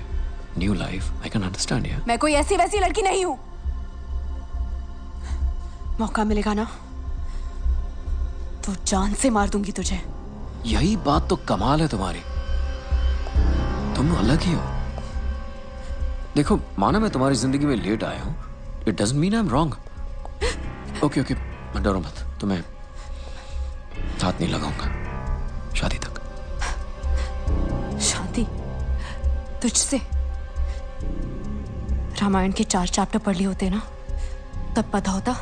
new life, I can understand यार। मैं कोई ऐसी वैसी लड़की नहीं हूं। मौका मिलेगा ना तो जान से मार दूंगी तुझे। यही बात तो कमाल है तुम्हारी, तुम अलग ही हो। देखो, माना मैं तुम्हारी जिंदगी में लेट आया हूं, it doesn't mean I am wrong. Okay okay, डरो मत, तुम्हें हाथ नहीं लगाऊंगा शादी तक। शादी तुझसे? रामायण के 4 चैप्टर पढ़ लिए होते ना, तब पता होता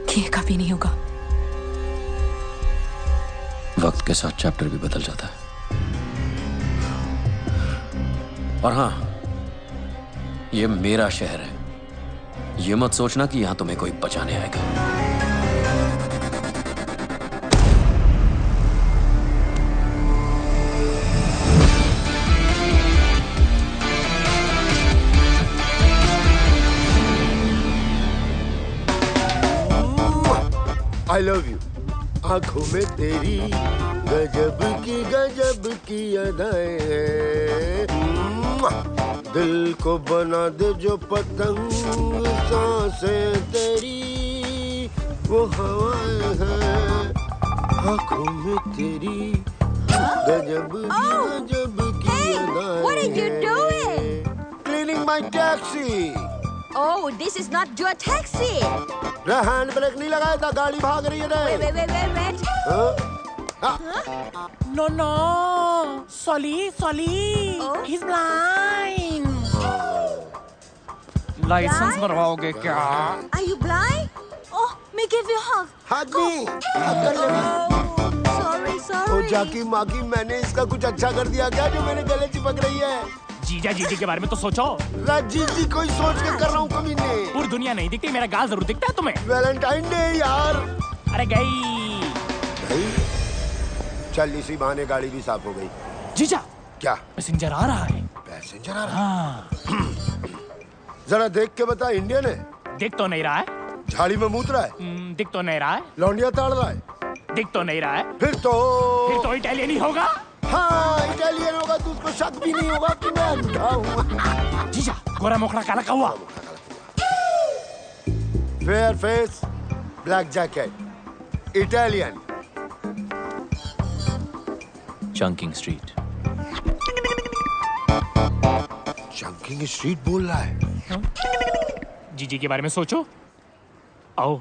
कि ये कभी नहीं होगा। वक्त के साथ चैप्टर भी बदल जाता है। और हाँ, ये मेरा शहर है, ये मत सोचना कि यहां तुम्हें कोई बचाने आएगा। I love you। आंखों में तेरी गजब की अदाएं हैं। दिल को बना दे जो पतंग, सांसें तेरी वो हवाएं हैं। आंखों में तेरी गजब की अदाएं। What are you doing? Cleaning my taxi। Oh, this is not your taxi। Hand brake नहीं लगाया था, गाड़ी भाग रही है रे। Wait। No, Solly, he's blind। Licence बनवाओगे क्या? Are you blind? Oh, me give you a hug। Hug me। Sorry। ओ जाकी माकी, मैंने इसका कुछ अच्छा कर दिया क्या जो मेरे गले चिपक रही है? जीजी के बारे में तो सोचो। जीजी कोई सोच के कर रहा हूँ कमीने। पूरी दुनिया नहीं दिखती, मेरा गाल जरूर दिखता है तुम्हें। वैलेंटाइन डे यार। अरे गई। चल इसी बहाने गाड़ी भी साफ हो गई। जीजा, क्या पैसेंजर आ रहा है? पैसेंजर आ रहा है? जरा देख के बता, इंडियन है? दिख तो नहीं रहा है। झाड़ी में मूत रहा है? दिख तो नहीं रहा है। लौंडिया ताड़ रहा है? दिख तो नहीं रहा है। फिर तो इटालियन ही होगा। हाँ, इटालियन होगा तो उसको शक भी नहीं होगा कि मैं अंधा हूँ। जीजा, गोरा मोखरा काला कौवा। Fair face, black jacket, Italian. Chunking street. Chunking street बोल रहा है? जीजी के बारे में सोचो। आओ।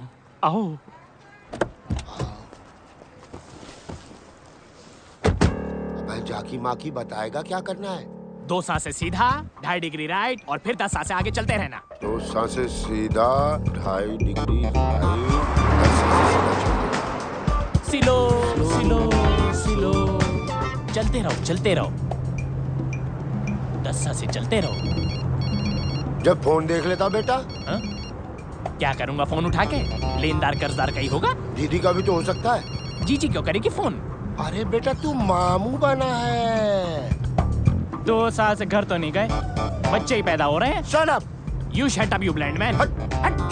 जाकी माकी बताएगा क्या करना है? 2 सांसें सीधा, 2.5 डिग्री राइट, और फिर 10 सांसें आगे चलते रहना। 2 सांसें सीधा, 2.5 डिग्री राइट, स्लो। चलते रहो। 10 सांसें चलते रहो। जब फोन देख लेता बेटा? क्या करूंगा फोन उठा के? लेनदार कर्जदार का ही होगा। दीदी का भी तो हो सकता है। जीजी क्यों करेगी फोन? अरे बेटा तू मामू बना है। 2 साल से घर तो नहीं गए, बच्चे ही पैदा हो रहे हैं। Shut up! You shut up, you blind man।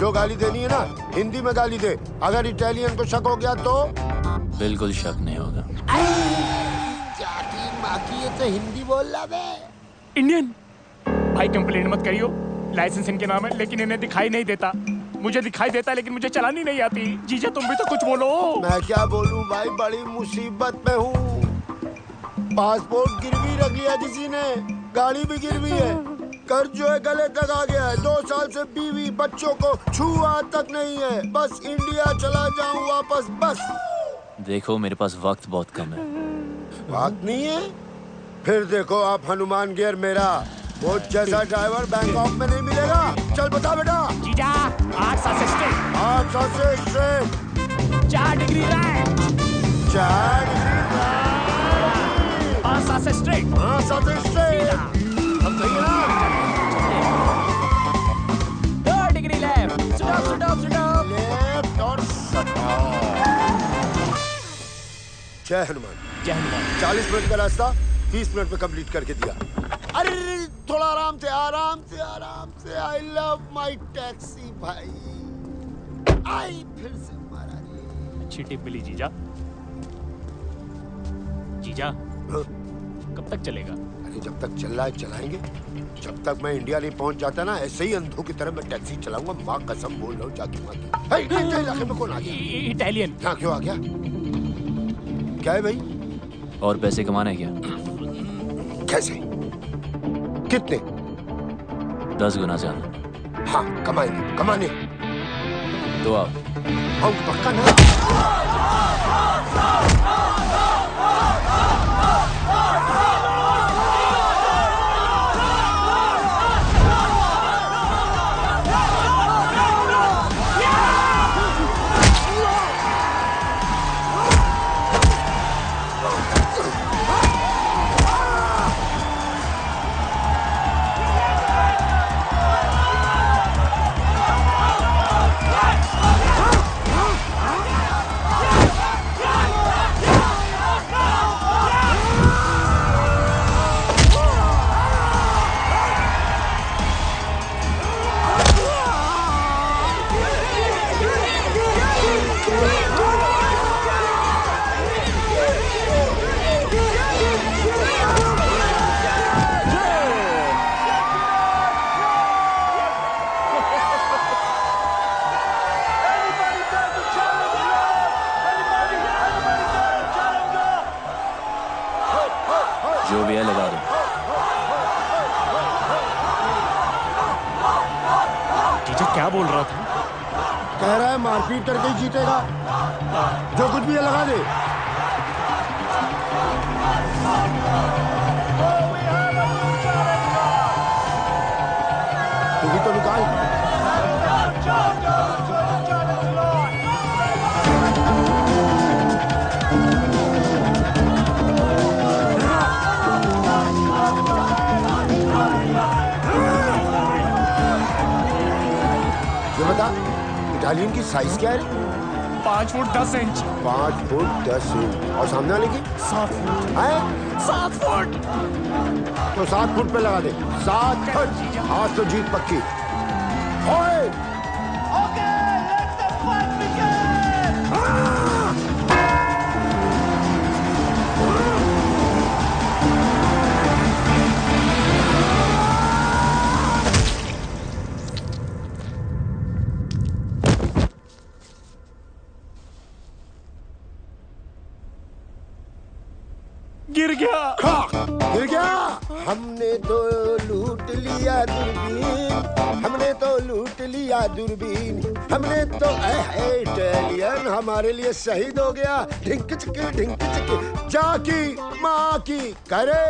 जो गाली देनी है ना, हिंदी में गाली दे। अगर इटालियन को शक हो गया तो बिल्कुल शक नहीं होगा। जाती माँ की, ये तो हिंदी बोल रहा बे। इंडियन भाई कंप्लेंट मत करियो, लाइसेंस इनके नाम है लेकिन इन्हें दिखाई नहीं देता। मुझे दिखाई देता है लेकिन मुझे चलानी नहीं आती। जीजा तुम भी तो कुछ बोलो। मैं क्या बोलूं भाई, बड़ी मुसीबत में हूँ। पासपोर्ट गिरवी रख लिया किसी ने, गाड़ी भी गिरवी है, कर्ज जो है गले तक आ गया है। 2 साल से बीवी बच्चों को छुआ तक नहीं है। बस इंडिया चला जाऊं वापस, बस। देखो मेरे पास वक्त बहुत कम है। बात नहीं है, फिर देखो आप हनुमान गियर मेरा वो जैसा ड्राइवर बैंकॉक में नहीं मिलेगा। चल बता बेटा। जीजा 8 साल से स्ट्रेट। 8 साल से स्ट्रेट। 4 degree right. 4 डिग्री 5 साल से स्ट्रेट। 5 साल से स्ट्रेट। अब सही है ना? 2 डिग्री लेफ्ट। स्टॉप। लेफ्ट और जय हनुमान। जय हनुमान। 40 मिनट का रास्ता 20 मिनट में कंप्लीट करके दिया। अरे थोड़ा आराम से, आराम से, आराम से। आई लव माई टैक्सी भाई। आई फिर से मारा रे। अच्छी टिप मिली जीजा। जीजा कब तक चलेगा? अरे जब तक चल रहा है चलाएंगे। जब तक मैं इंडिया नहीं पहुंच जाता ना, ऐसे ही अंधों की तरह मैं टैक्सी चलाऊंगा। माँ कसम बोल रहा हूँ, जाके माँ की। इलाके में कौन आ गया? इटालियन। हाँ, क्यों आ गया? क्या है भाई? और पैसे कमाना है क्या? कैसे? कितने? 10 गुना ज्यादा। हाँ, कमाएंगे, कमाने। तो आओ। पक्का ना? जो भी है लगा दो। जीजा क्या बोल रहा था? कह रहा है मारपीट करके ही जीतेगा। जो कुछ भी है लगा दे। तू भी तो निकाल। ये बता, इटालियन की साइज क्या है? 5 फुट 10 इंच। 5 foot 10 inch. और सामने वाले की? 7 फुट। है? 7 फुट। तो 7 फुट पे लगा दे। 7 फुट। आज तो जीत पक्की। ओए! गिर गया। गिर गया। हमने तो लूट लिया दूरबीन, हमने तो लूट लिया दूरबीन, हमने तो इटालियन हमारे लिए शहीद हो गया। ढिंक चिक जाकी माँ की करे।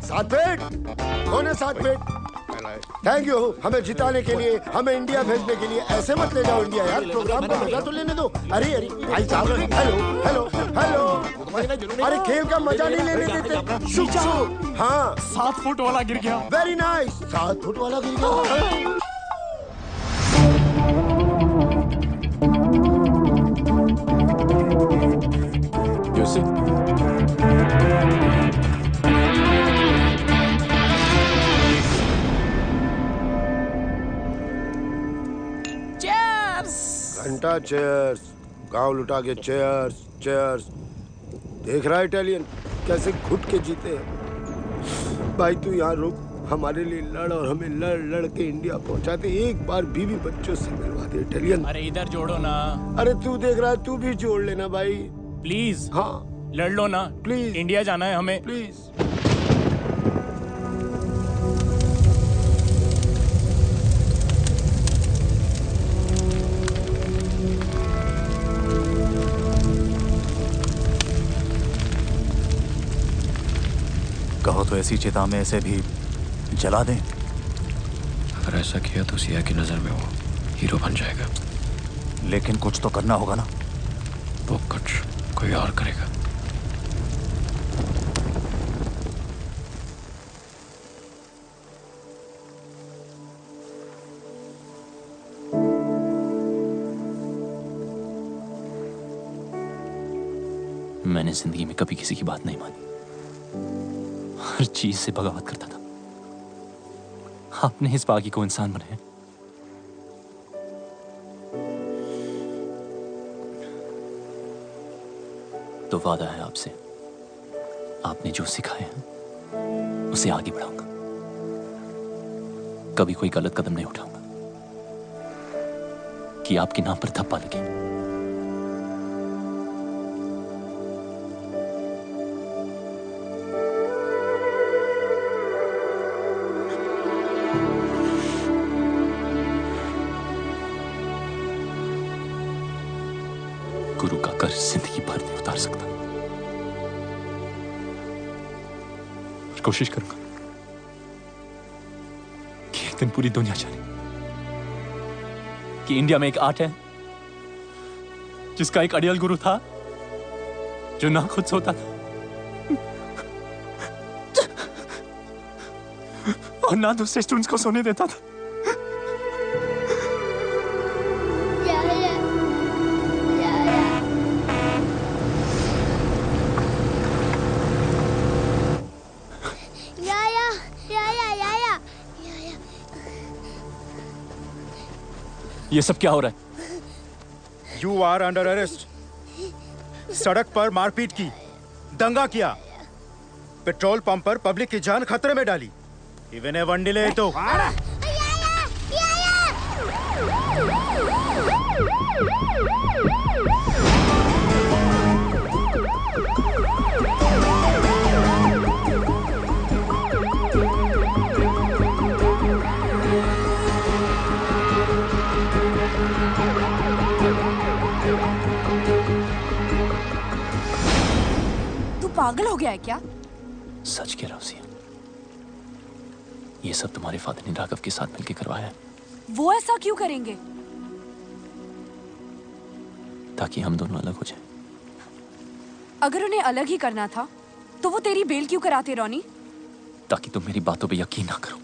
7 फीट। कौन है 7 फीट? थैंक यू हमें जिताने के लिए, हमें इंडिया भेजने के लिए। ऐसे मत ले जाओ इंडिया यार, प्रोग्राम को मजा तो लेने दो। अरे अरे भाई साहब, हेलो हेलो हेलो। अरे खेल का मजा नहीं लेने देते। शुभ शुभ। हाँ 7 फुट वाला गिर गया। Very nice. 7 फुट वाला गिर गया। घंटा चेयर्स, गांव लुटा के चेयर्स चेयर्स। देख रहा है इटालियन कैसे घुट के जीते हैं। भाई तू यहाँ रुक, हमारे लिए लड़ और हमें लड़ लड़ के इंडिया पहुंचा दे। एक बार बीवी बच्चों से मिलवा दे इटालियन। अरे इधर जोड़ो ना। अरे तू देख रहा है, तू भी जोड़ लेना भाई प्लीज। हाँ लड़ लो ना प्लीज। इंडिया जाना है हमें प्लीज। कहो तो ऐसी चिता में ऐसे भी जला दें। अगर ऐसा किया तो सिया की नजर में वो हीरो बन जाएगा। लेकिन कुछ तो करना होगा ना। वो कुछ कोई और करेगा। मैंने जिंदगी में कभी किसी की बात नहीं मानी, हर चीज से बगावत करता था। आपने इस बागी को इंसान बनाया। तो वादा है आपसे, आपने जो सिखाया है उसे आगे बढ़ाऊंगा। कभी कोई गलत कदम नहीं उठाऊंगा कि आपके नाम पर धब्बा लगे। गुरु का कर्ज जिंदगी भर नहीं उतार सकता, और कोशिश करूंगा कि एक दिन पूरी दुनिया जाने कि इंडिया में एक आर्ट है जिसका एक अड़ियल गुरु था जो ना खुद सोता था और ना दूसरे स्टूडेंट्स को सोने देता था। ये सब क्या हो रहा है? You are under arrest. सड़क पर मारपीट की, दंगा किया, पेट्रोल पंप पर पब्लिक की जान खतरे में डाली। इवन ए वंडिले तो पागल हो गया है क्या? सच कह रहा हूं सिया, ये सब तुम्हारे फादर ने राघव के साथ मिलकर करवाया है। वो ऐसा क्यों करेंगे? ताकि हम दोनों अलग हो जाएं। अगर उन्हें अलग ही करना था तो वो तेरी बेल क्यों कराते रोनी? ताकि तुम मेरी बातों पे यकीन ना करो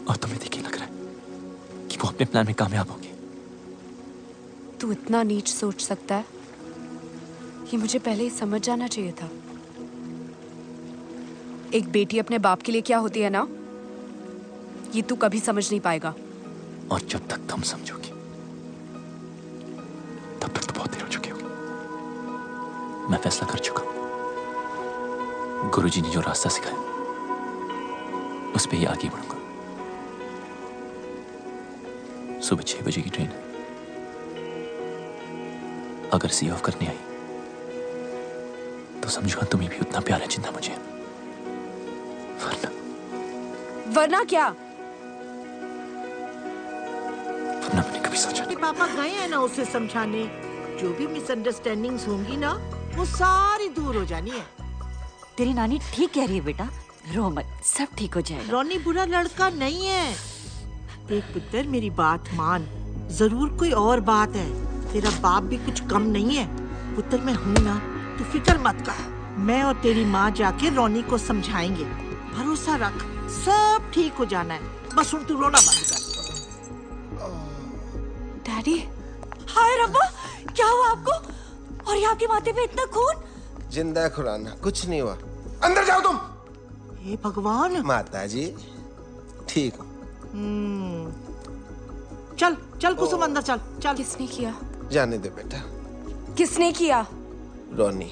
और तुम्हें देखिए लग रहा है कि वो अपने प्लान में कामयाब होंगे। तू इतना नीच सोच सकता है? ये मुझे पहले ही समझ जाना चाहिए था। एक बेटी अपने बाप के लिए क्या होती है ना, ये तू कभी समझ नहीं पाएगा। और जब तक तुम समझोगी तब तक तो बहुत देर हो चुकी होगी। मैं फैसला कर चुका हूं। गुरुजी ने जो रास्ता सिखाया उस पे ही आगे बढ़ूंगा। सुबह 6 बजे की ट्रेन है। अगर सी ऑफ करने आई तो समझो तुम्हें भी उतना प्यार है जितना मुझे। वरना क्या? वरना मैंने कभी सोचा नहीं। पापा गए हैं ना उसे समझाने। जो भी मिसअंडरस्टैंडिंग्स होंगी ना वो सारी दूर हो जानी है। तेरी नानी ठीक कह रही है बेटा, रो मत, सब ठीक हो जाएगा। रोनी बुरा लड़का नहीं है। देख पुत्र मेरी बात मान, जरूर कोई और बात है। तेरा बाप भी कुछ कम नहीं है। पुत्र मैं हूं ना, तू फिक्र मत कर। मैं और तेरी माँ जाके रोनी को समझाएंगे। भरोसा रख, सब ठीक हो जाना है। बस उन तू रोना बंद कर। डैडी, हाय रब्बा, क्या हुआ आपको? और ये आपके माथे पे इतना खून? जिंदा है खुराना, कुछ नहीं हुआ। अंदर जाओ तुम। हे भगवान। माता जी ठीक हो? चल चल कुसुम अंदर चल। चल। किसने किया? जाने दे बेटा। किसने किया? रोनी।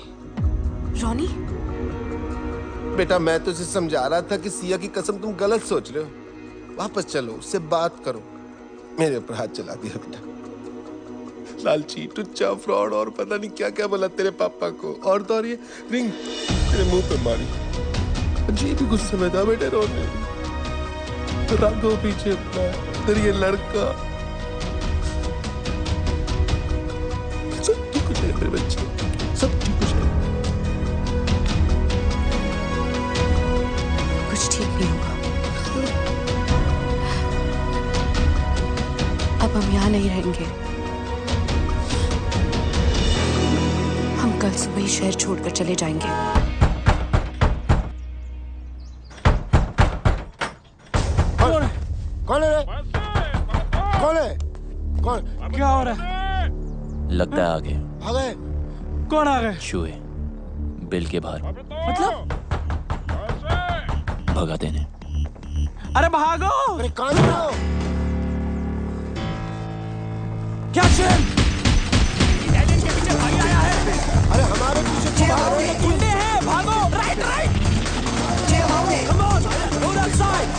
रॉनी, बेटा मैं तुझे समझा रहा था कि सिया की कसम तुम गलत सोच रहे हो। वापस चलो, उससे बात करो। मेरे ऊपर हाथ चला दिया बेटा। लालची, टुच्चा, फ्रॉड और पता नहीं क्या क्या बोला तेरे पापा को। और तो और ये रिंग तेरे मुंह पे मारी। अजीब ही गुस्से में था बेटे रोने। राघव पीछे अपना तेरे ये लड़का। सब ठीक हो जाए मेरे बच्चे, सब ठीक हो जाए। कुछ ठीक नहीं होगा। अब हम यहाँ नहीं रहेंगे। हम कल सुबह ही शहर छोड़कर चले जाएंगे। कौन है रे? कौन है? कौन? क्या हो रहा है? लगता है आ गए। आ गए? कौन आ गए? चूहे बिल के बाहर मतलब? भगा देने। अरे भागो! अरे कौन हो? क्या चैन? इटालियन के पीछे भाई आया है। अरे हमारे पीछे गुंडे हैं, भागो! Right right! Come on, go that side!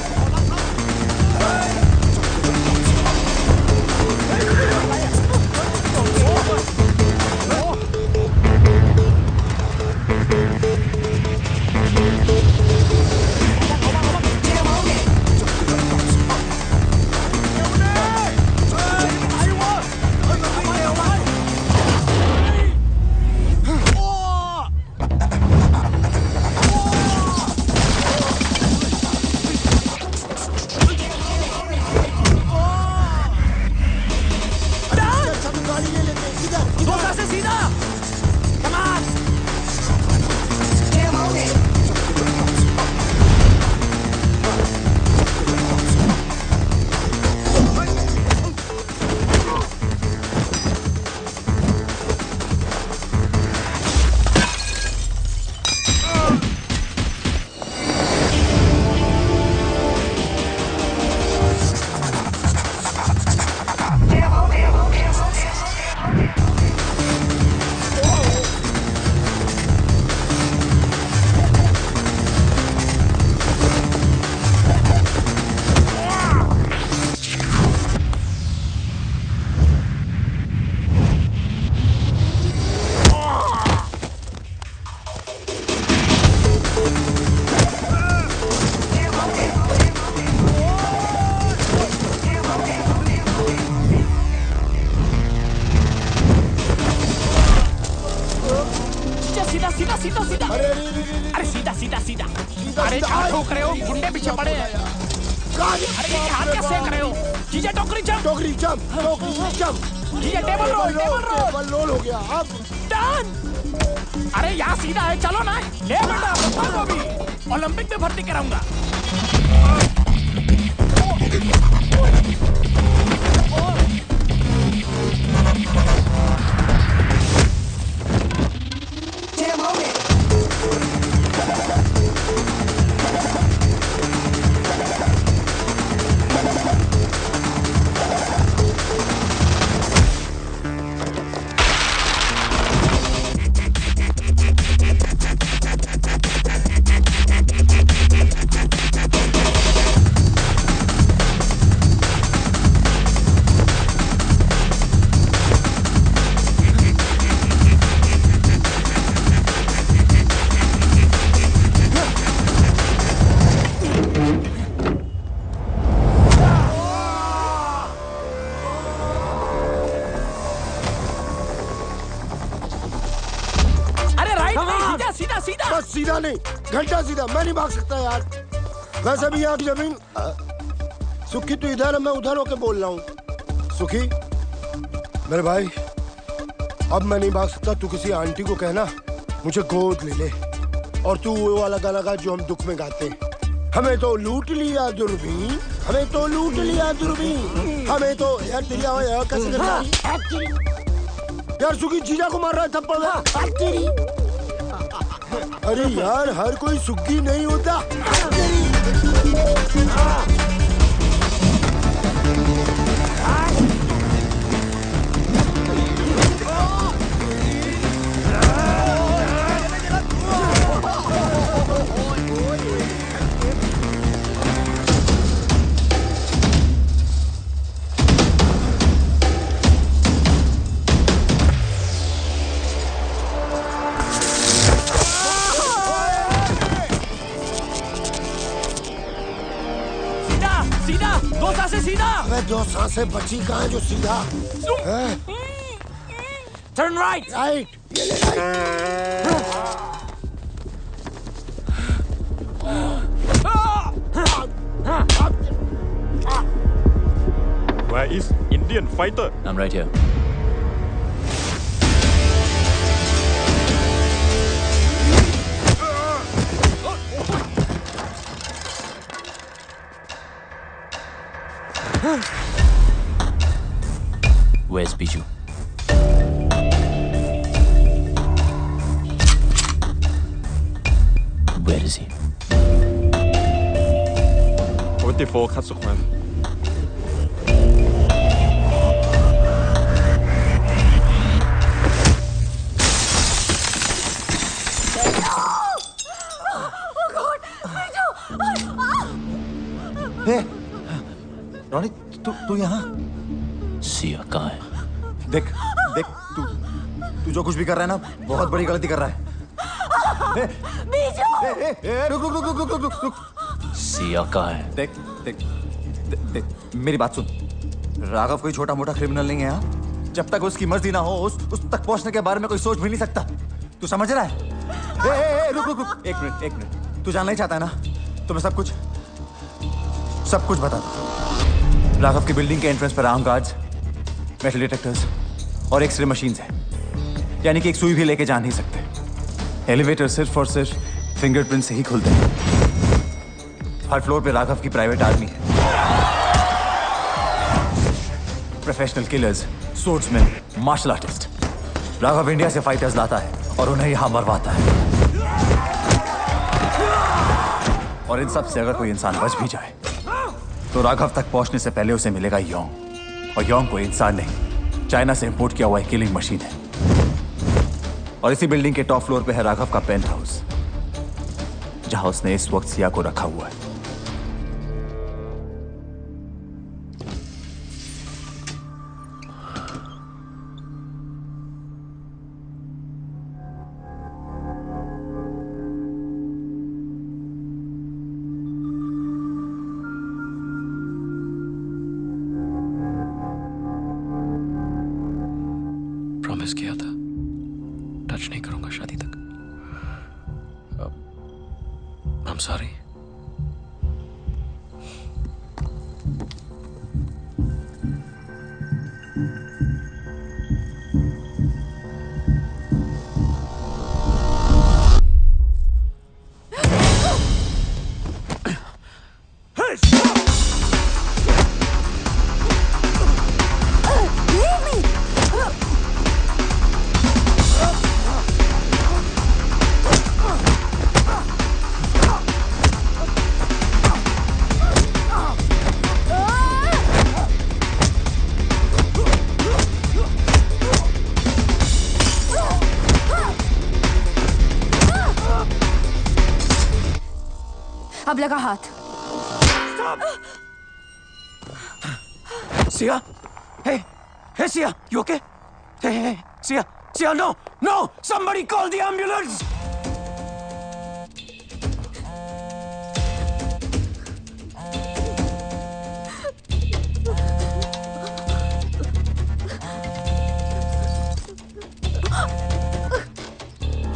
अरे क्या ठोक रहे हो? गुंडे पीछे पड़े हैं। अरे ये हाथ क्या सेक रहे हो? जीजा टोकरी जंप। टोकरी जंप, टोकरी जंप। जीजा टेबल रोल, टेबल रोल हो गया। अब डन। अरे यहाँ सीधा है, चलो ना। ले बेटा, पप्पा को भी ओलंपिक में भर्ती कराऊंगा। बस सीधा नहीं, घंटा सीधा। मैं नहीं भाग सकता यार। वैसे भी यहाँ की जमीन। सुखी तू इधर है, मैं उधर होके बोल रहा हूँ। सुखी मेरे भाई, अब मैं नहीं भाग सकता। तू किसी आंटी को कहना मुझे गोद ले ले, और तू वो वाला गाना गा जो हम दुख में गाते हैं। हमें तो लूट लिया दूरबीन, हमें तो लूट लिया दूरबीन, हमें तो यार दिया हो यार कैसे करना यार। सुखी जीजा को मार रहा है थप्पड़। अरे यार हर कोई सुखी नहीं होता। सीधा, दो सांसें सीधा। अबे दो सांसें बची कहाँ है जो सीधा? Turn right. राइट, ये ले Where is Indian fighter? I'm right here. Where's Biju? Where is he? 44 คัดสุขมัน hey, Ronnie, तू यहाँ? सिया कहाँ है? देख, तू जो कुछ भी कर रहा है ना, बहुत बड़ी गलती कर रहा है। रुक। सिया कहाँ है? देख, मेरी बात सुन। राघव कोई छोटा मोटा क्रिमिनल नहीं है, हाँ? जब तक उसकी मर्जी ना हो, उस तक पहुंचने के बारे में कोई सोच भी नहीं सकता। तू समझ रहा है? रुक, एक मिनट। तू जानना ही चाहता है ना? तो मैं सब कुछ बता दूं। राघव की बिल्डिंग के एंट्रेंस पर आर्म गार्ड्स, मेटल डिटेक्टर्स और एक्सरे मशीन्स हैं। यानी कि एक सुई भी लेके जा नहीं सकते। एलिवेटर सिर्फ और सिर्फ फिंगरप्रिंट से ही खुलते हैं। हर फ्लोर पे राघव की प्राइवेट आर्मी है। Professional killers, swordsman, martial artist. Raghav India से फाइटर्स लाता है और उन्हें यहां मरवाता है। और इन सब से अगर कोई इंसान बच भी जाए तो राघव तक पहुंचने से पहले उसे मिलेगा योंग। और योंग कोई इंसान नहीं, चाइना से इंपोर्ट किया हुआ एक किलिंग मशीन है। और इसी बिल्डिंग के टॉप फ्लोर पे है राघव का पेंट हाउस, जहां उसने इस वक्त सिया को रखा हुआ है। प्रॉमिस किया था टच नहीं करूंगा शादी तक। I'm sorry. अब लगा हाथ। Sia? Hey, Sia, you okay? Hey, Sia, no! Somebody call the ambulance!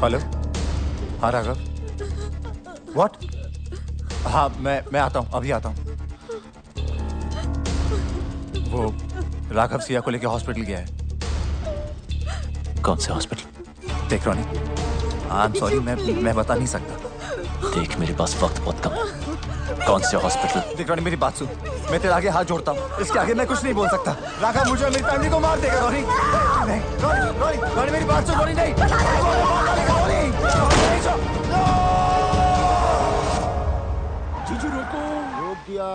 Hello, हाँ राघव। What? हाँ, मैं आता हूँ, अभी आता हूँ। वो राघव सिया को लेके हॉस्पिटल गया है। कौन से हॉस्पिटल? देख रॉनी, I'm sorry, मैं बता नहीं सकता। देख मेरे पास वक्त बहुत कम है। कौन से हॉस्पिटल? देख रॉनी, मेरी बात सुन। मैं तेरे आगे हाथ जोड़ता हूँ। इसके आगे मैं कुछ नहीं बोल सकता। राघव मुझे और मेरी फैमिली को मार देगा रॉनी। नहीं, रॉनी मेरी बात सुन रॉनी, नहीं। जीजू रोक दिया।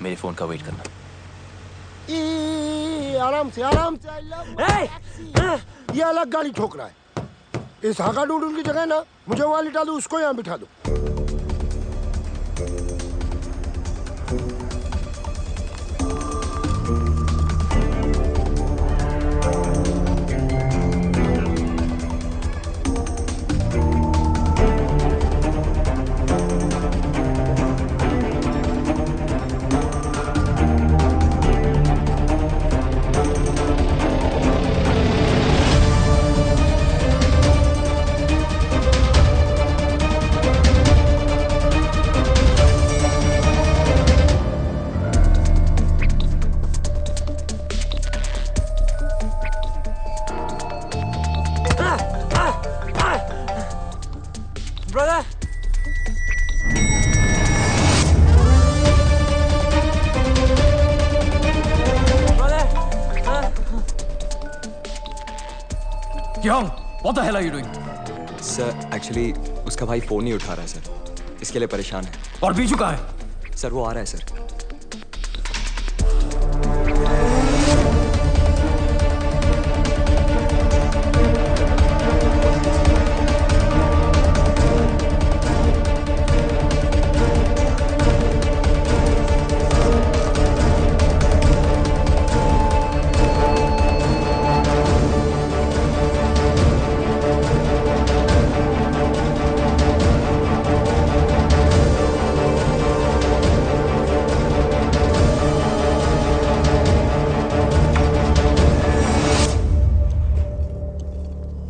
मेरे फोन का वेट करना। आराम से ये अलग गाड़ी ठोक रहा है। इस हाका डूडूल की जगह ना मुझे वहां लिटा दो, उसको यहाँ बिठा दो। Brother! Kyung, what the hell are you doing? Sir actually उसका भाई फोन नहीं उठा रहा है सर, इसके लिए परेशान है। और बीजू कहाँ है? सर वो आ रहा है sir.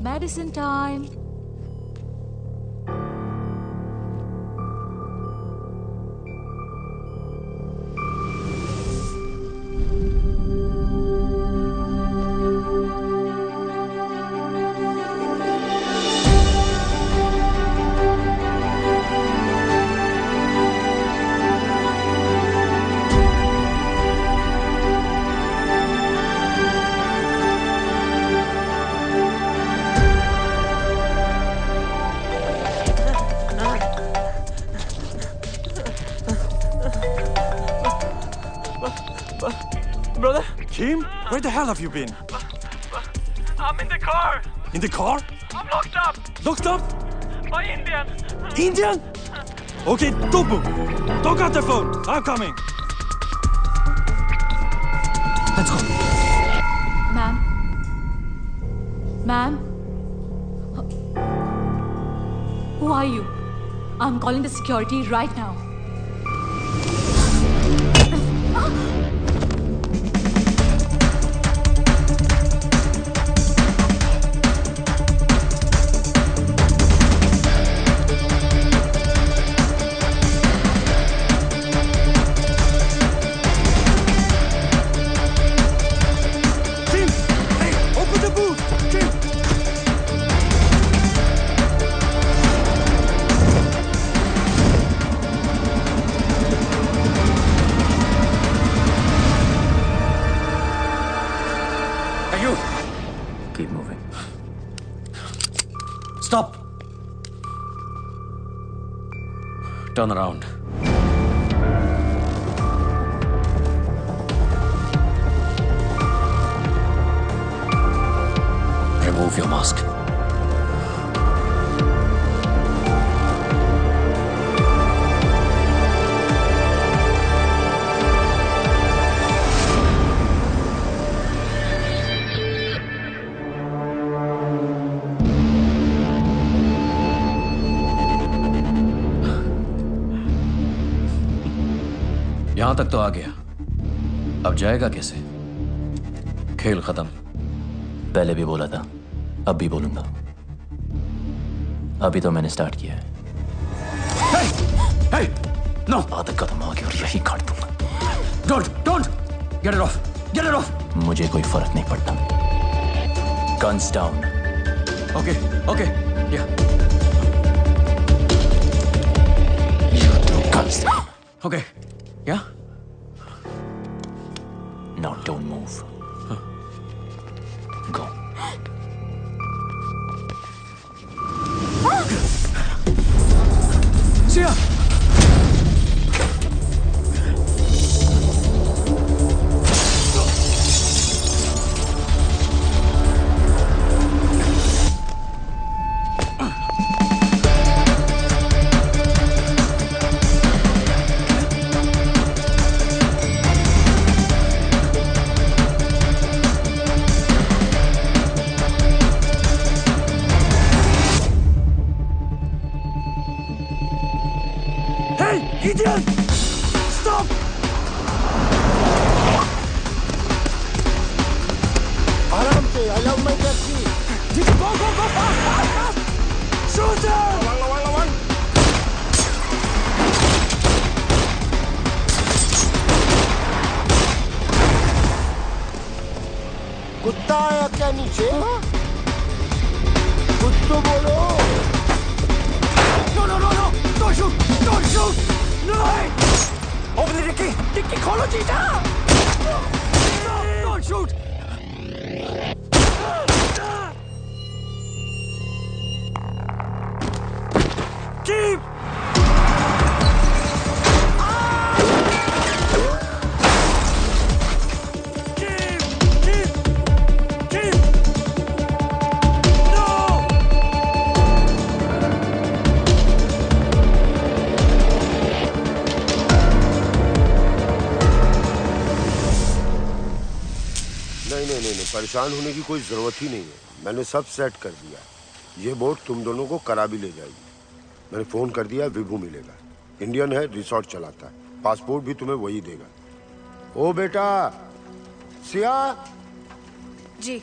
Medicine time. Brother? Kim, where the hell have you been? I'm in the car. In the car? I'm locked up. Locked up? By Indian. Indian? Okay, don't move. Don't cut the phone. I'm coming. Let's go. Ma'am? Ma'am? Who are you? I'm calling the security right now. Kim! Hey, open the boot! Kim! Hey, you! Keep moving. Stop! Turn around. Remove your mask. यहां तक तो आ गया, अब जाएगा कैसे? खेल खत्म। पहले भी बोला था, अब भी बोलूंगा। अभी तो मैंने स्टार्ट किया है। Hey! No! आदत खत्म हो गई और यही काट दूंगा। Don't! Get it off! Get it off! मुझे कोई फर्क नहीं पड़ता। Guns down. Okay. Yeah. Guns down. Okay. Yeah? Now don't move. Go. Sia! Hey, idiot! Stop! आराम से, I love my taxi. Go, go, go, fast, fast, fast! Shoot him! कुत्ता आया क्या नीचे? कुछ तो बोलो. No, no, no, no! Don't shoot! Don't shoot! No! Open the dicky. Dicky खोलो चीटा! No, don't shoot! Keep! नहीं, परेशान होने की कोई जरूरत ही नहीं है. मैंने सब सेट कर दिया. ये बोट तुम दोनों को करा भी ले जाएगी. मैंने फोन कर दिया, विभू मिलेगा. इंडियन है, रिसोर्ट चलाता है. पासपोर्ट भी तुम्हें वही देगा. ओ बेटा सिया. जी.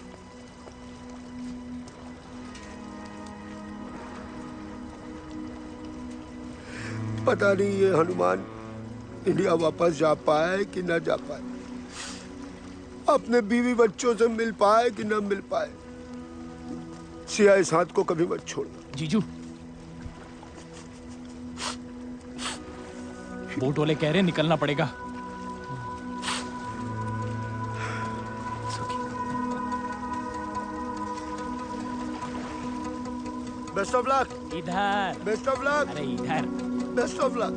पता नहीं ये हनुमान इंडिया वापस जा पाए कि ना जा पाए. अपने बीवी बच्चों से मिल पाए कि ना मिल पाए. सिया इस हाथ को कभी मत छोड़ना. जीजू, बोट वाले कह रहे निकलना पड़ेगा. Best of luck. इधर. Best of luck. अरे इधर. Best of luck.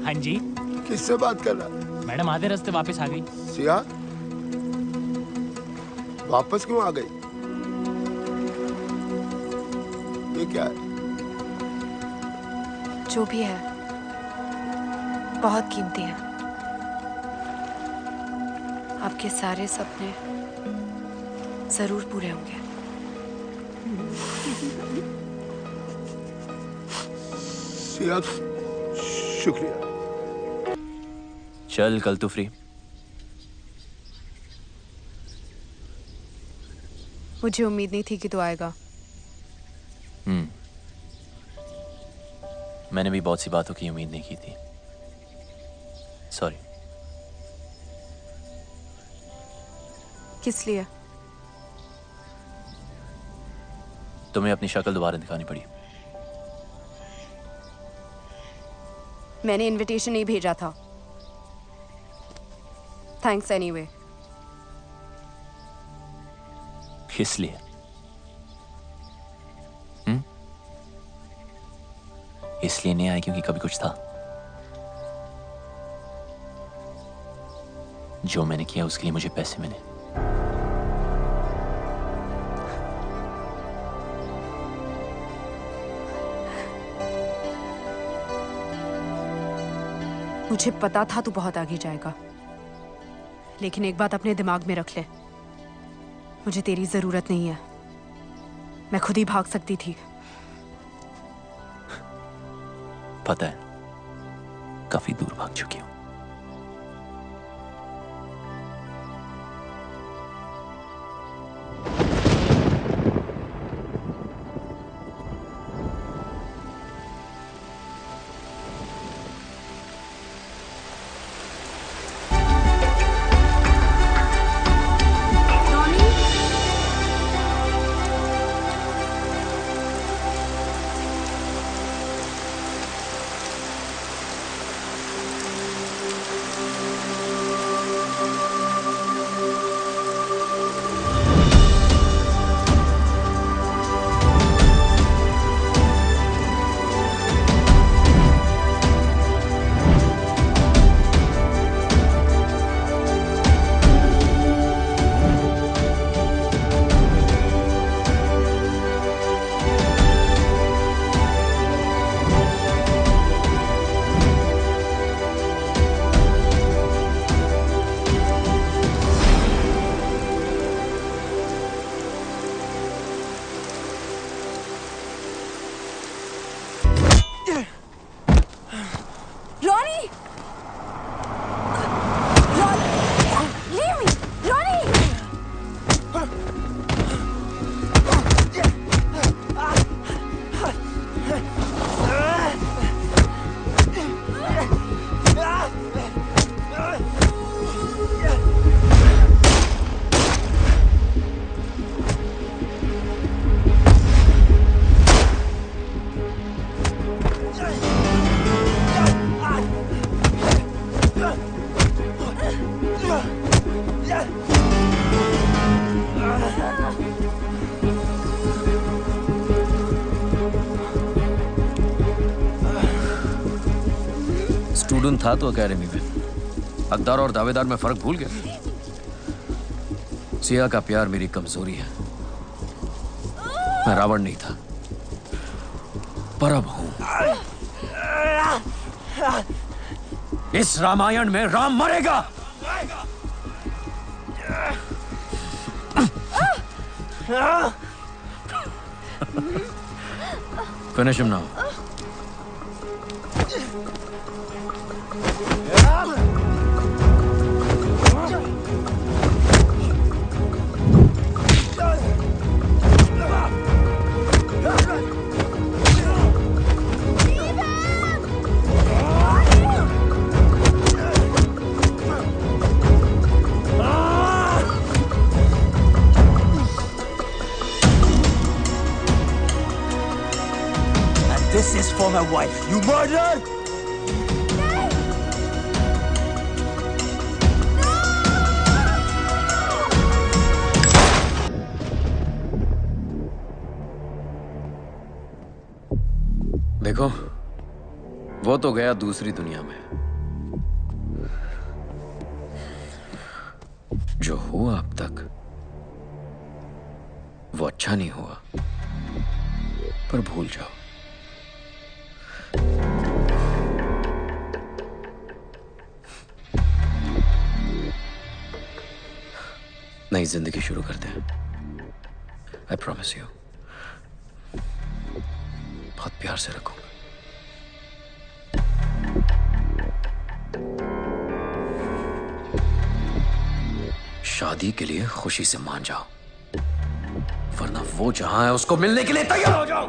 हाँ जी. किससे बात कर रहा? मैडम आधे रास्ते वापस आ गई. सिया वापस क्यों आ गई? ये क्या है? जो भी है बहुत कीमती है. आपके सारे सपने जरूर पूरे होंगे. सिया शुक्रिया. चल कल तू फ्री. मुझे उम्मीद नहीं थी कि तू आएगा. मैंने भी बहुत सी बातों की उम्मीद नहीं की थी. सॉरी. किस लिए? तुम्हें अपनी शक्ल दोबारा दिखानी पड़ी. मैंने इनविटेशन नहीं भेजा था. Thanks anyway. इसलिए इसलिए नहीं आया क्योंकि कभी कुछ था. जो मैंने किया उसके लिए मुझे पैसे मिले. मुझे पता था तू बहुत आगे जाएगा, लेकिन एक बात अपने दिमाग में रख ले. मुझे तेरी जरूरत नहीं है. मैं खुद ही भाग सकती थी. पता है काफी दूर भाग चुकी हूं. स्टूडेंट था तो एकेडमी में हकदार और दावेदार में फर्क भूल गया। सिया का प्यार मेरी कमजोरी है। मैं रावण नहीं था, पर अब हूं। इस रामायण में राम मरेगा। Finish him now. This is for my wife. You murdered! देखो, वो तो गया दूसरी दुनिया में। जो हुआ अब तक वो अच्छा नहीं हुआ, पर भूल जाओ। नई जिंदगी शुरू करते हैं। आई प्रॉमिस यू, बहुत प्यार से रखूंगा। शादी के लिए खुशी से मान जाओ, वरना वो जहां है उसको मिलने के लिए तैयार हो जाओ।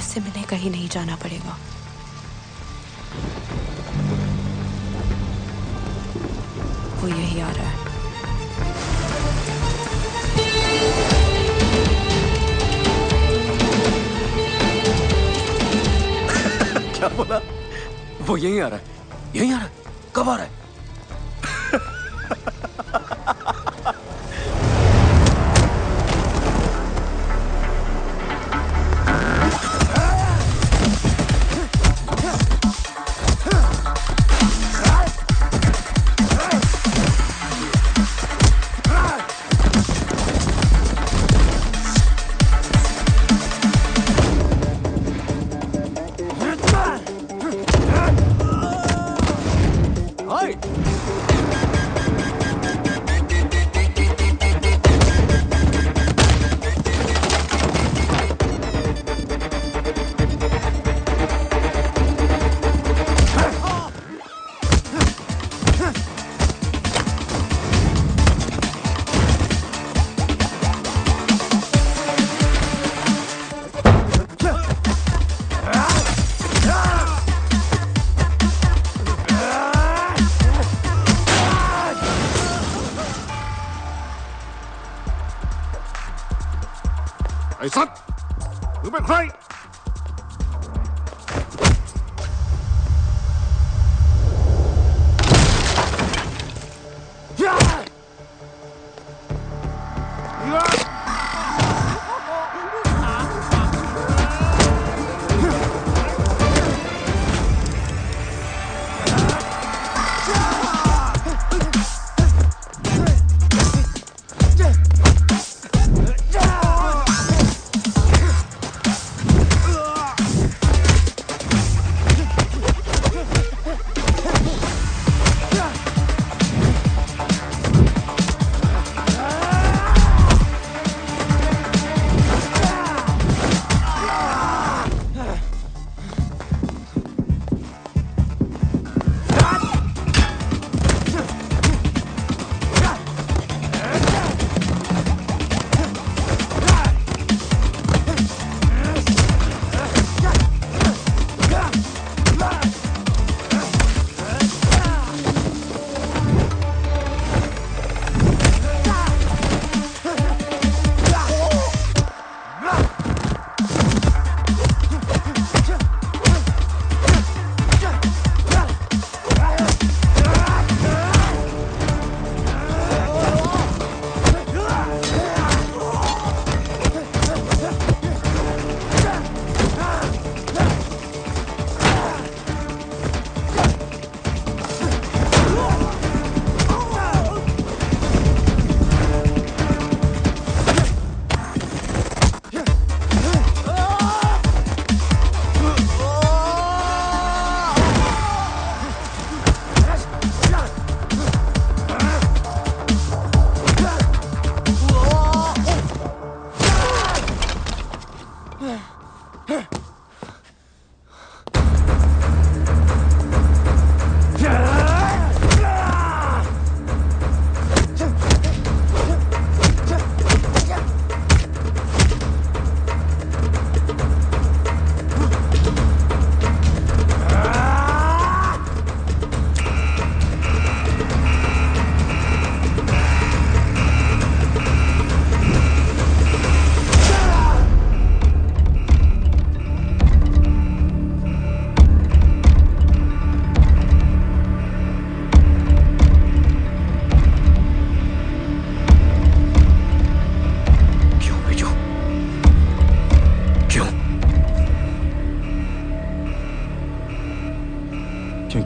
से मिलने कहीं नहीं जाना पड़ेगा। वो यही आ रहा है। क्या बोला? वो यही आ रहा है। यही आ रहा है? कब आ रहा है? Hey, son! You've been crying!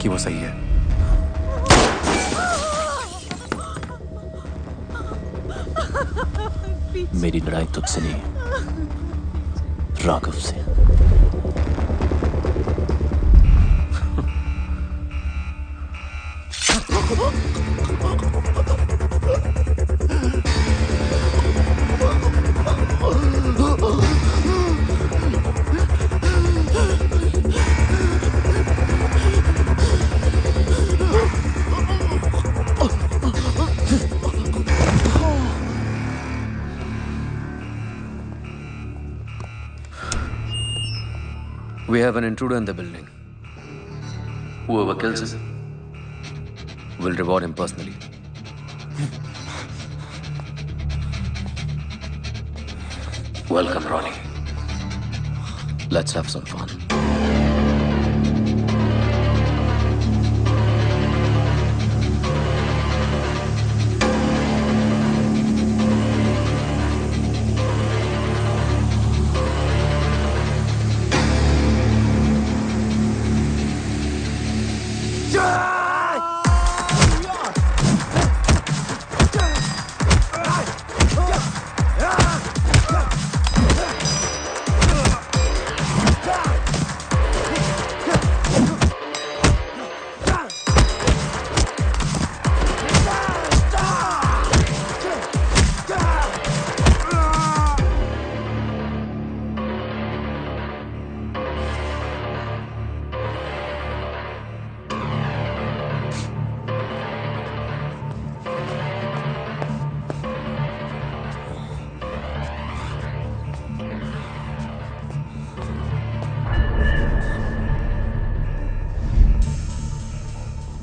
कि वो सही है। मेरी लड़ाई तुझसे नहीं, राघव से। We have an intruder in the building. Whoever kills him will reward him personally. Welcome, Ronnie. Let's have some fun.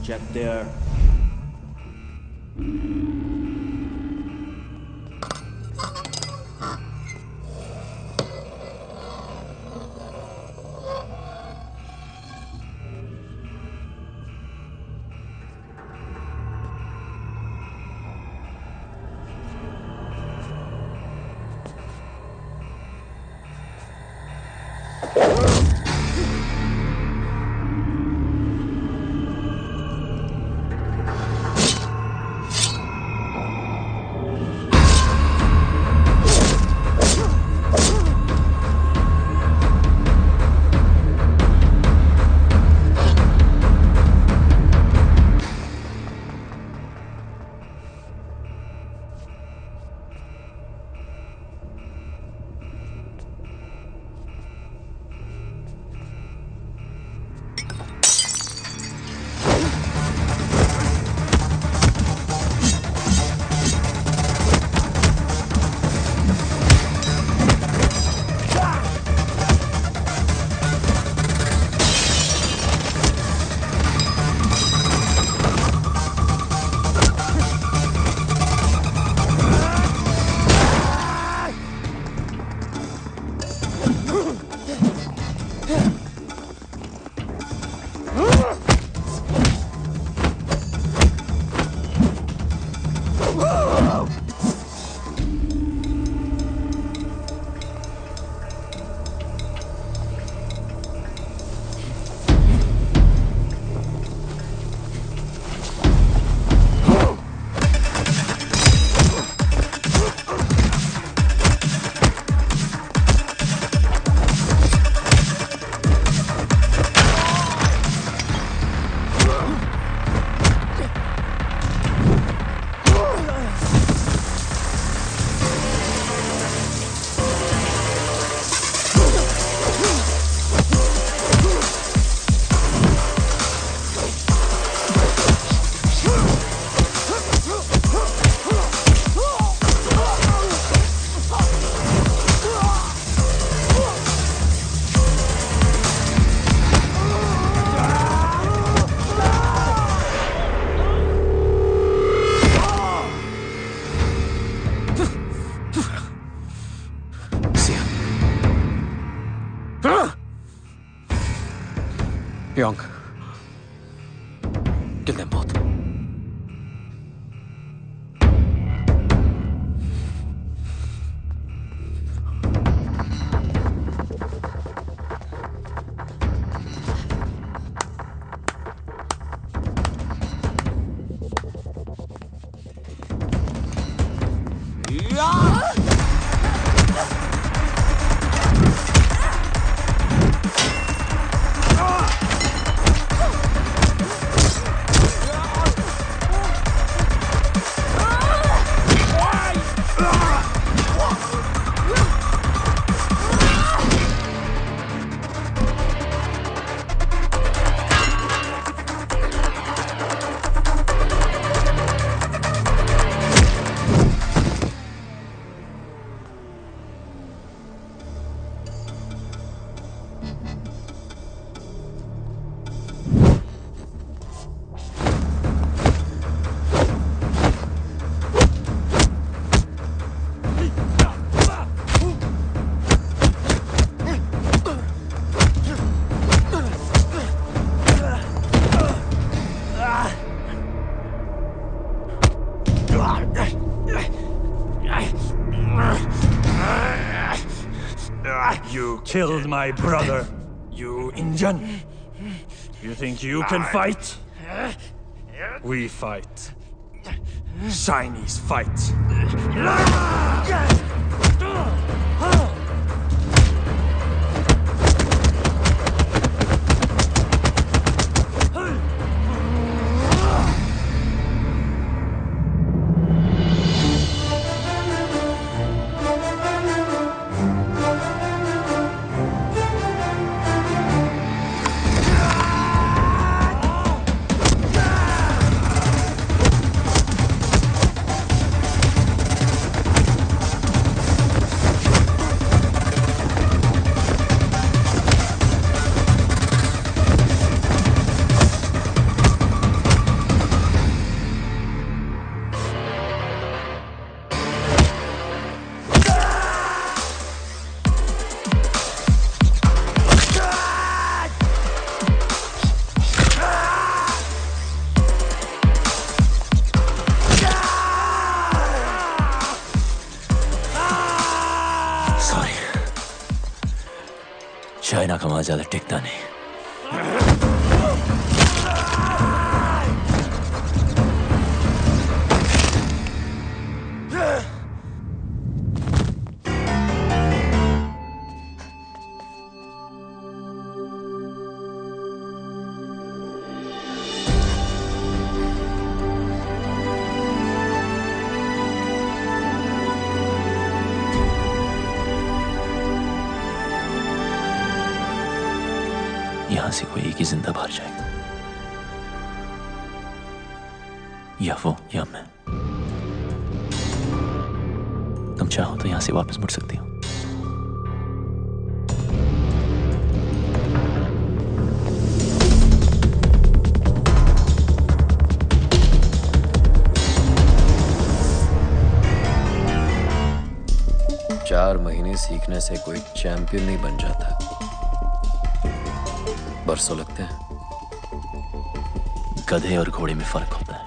Check there. Young. Kill them both. You killed my brother, you Indian. You think you can fight? We fight. Chinese fight. China का माल ज्यादा टिकता नहीं। यहां से कोई एक ही जिंदा बाहर जाएगा, या वो या मैं। तुम चाहो तो यहां से वापस मुड़ सकती हो। चार महीने सीखने से कोई चैंपियन नहीं बन जाता, बरसों लगते हैं। गधे और घोड़े में फर्क होता है।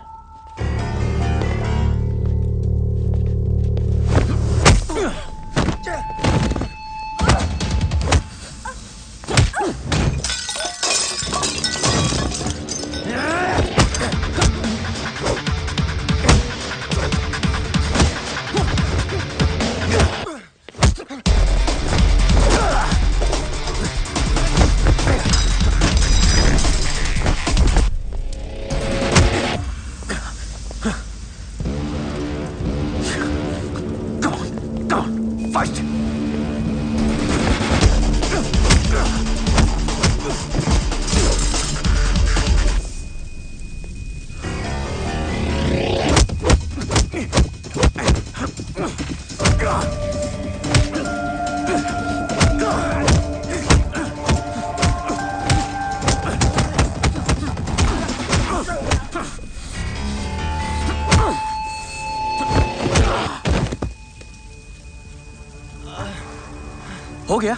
हो गया?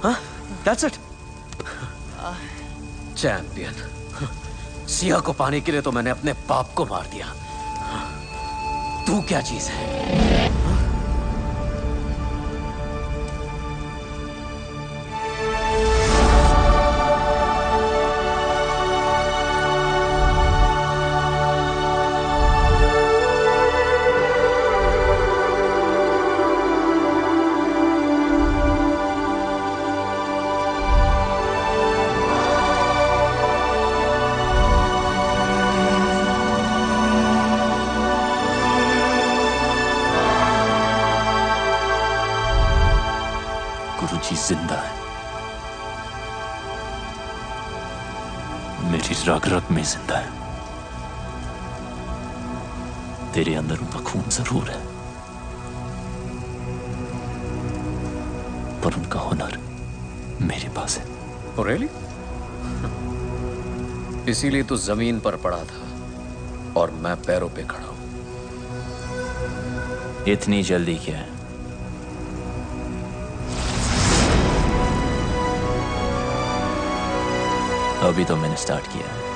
हाँ? That's it. चैंपियन। सिया को पाने के लिए तो मैंने अपने बाप को मार दिया। तू क्या चीज है? गुरुजी जिंदा है, मेरी रग रग में जिंदा है। तेरे अंदर उनका खून जरूर है, पर उनका हुनर मेरे पास है। Oh, really? इसीलिए तू जमीन पर पड़ा था और मैं पैरों पे खड़ा हूं। इतनी जल्दी क्या है? अभी तो मैंने स्टार्ट किया है।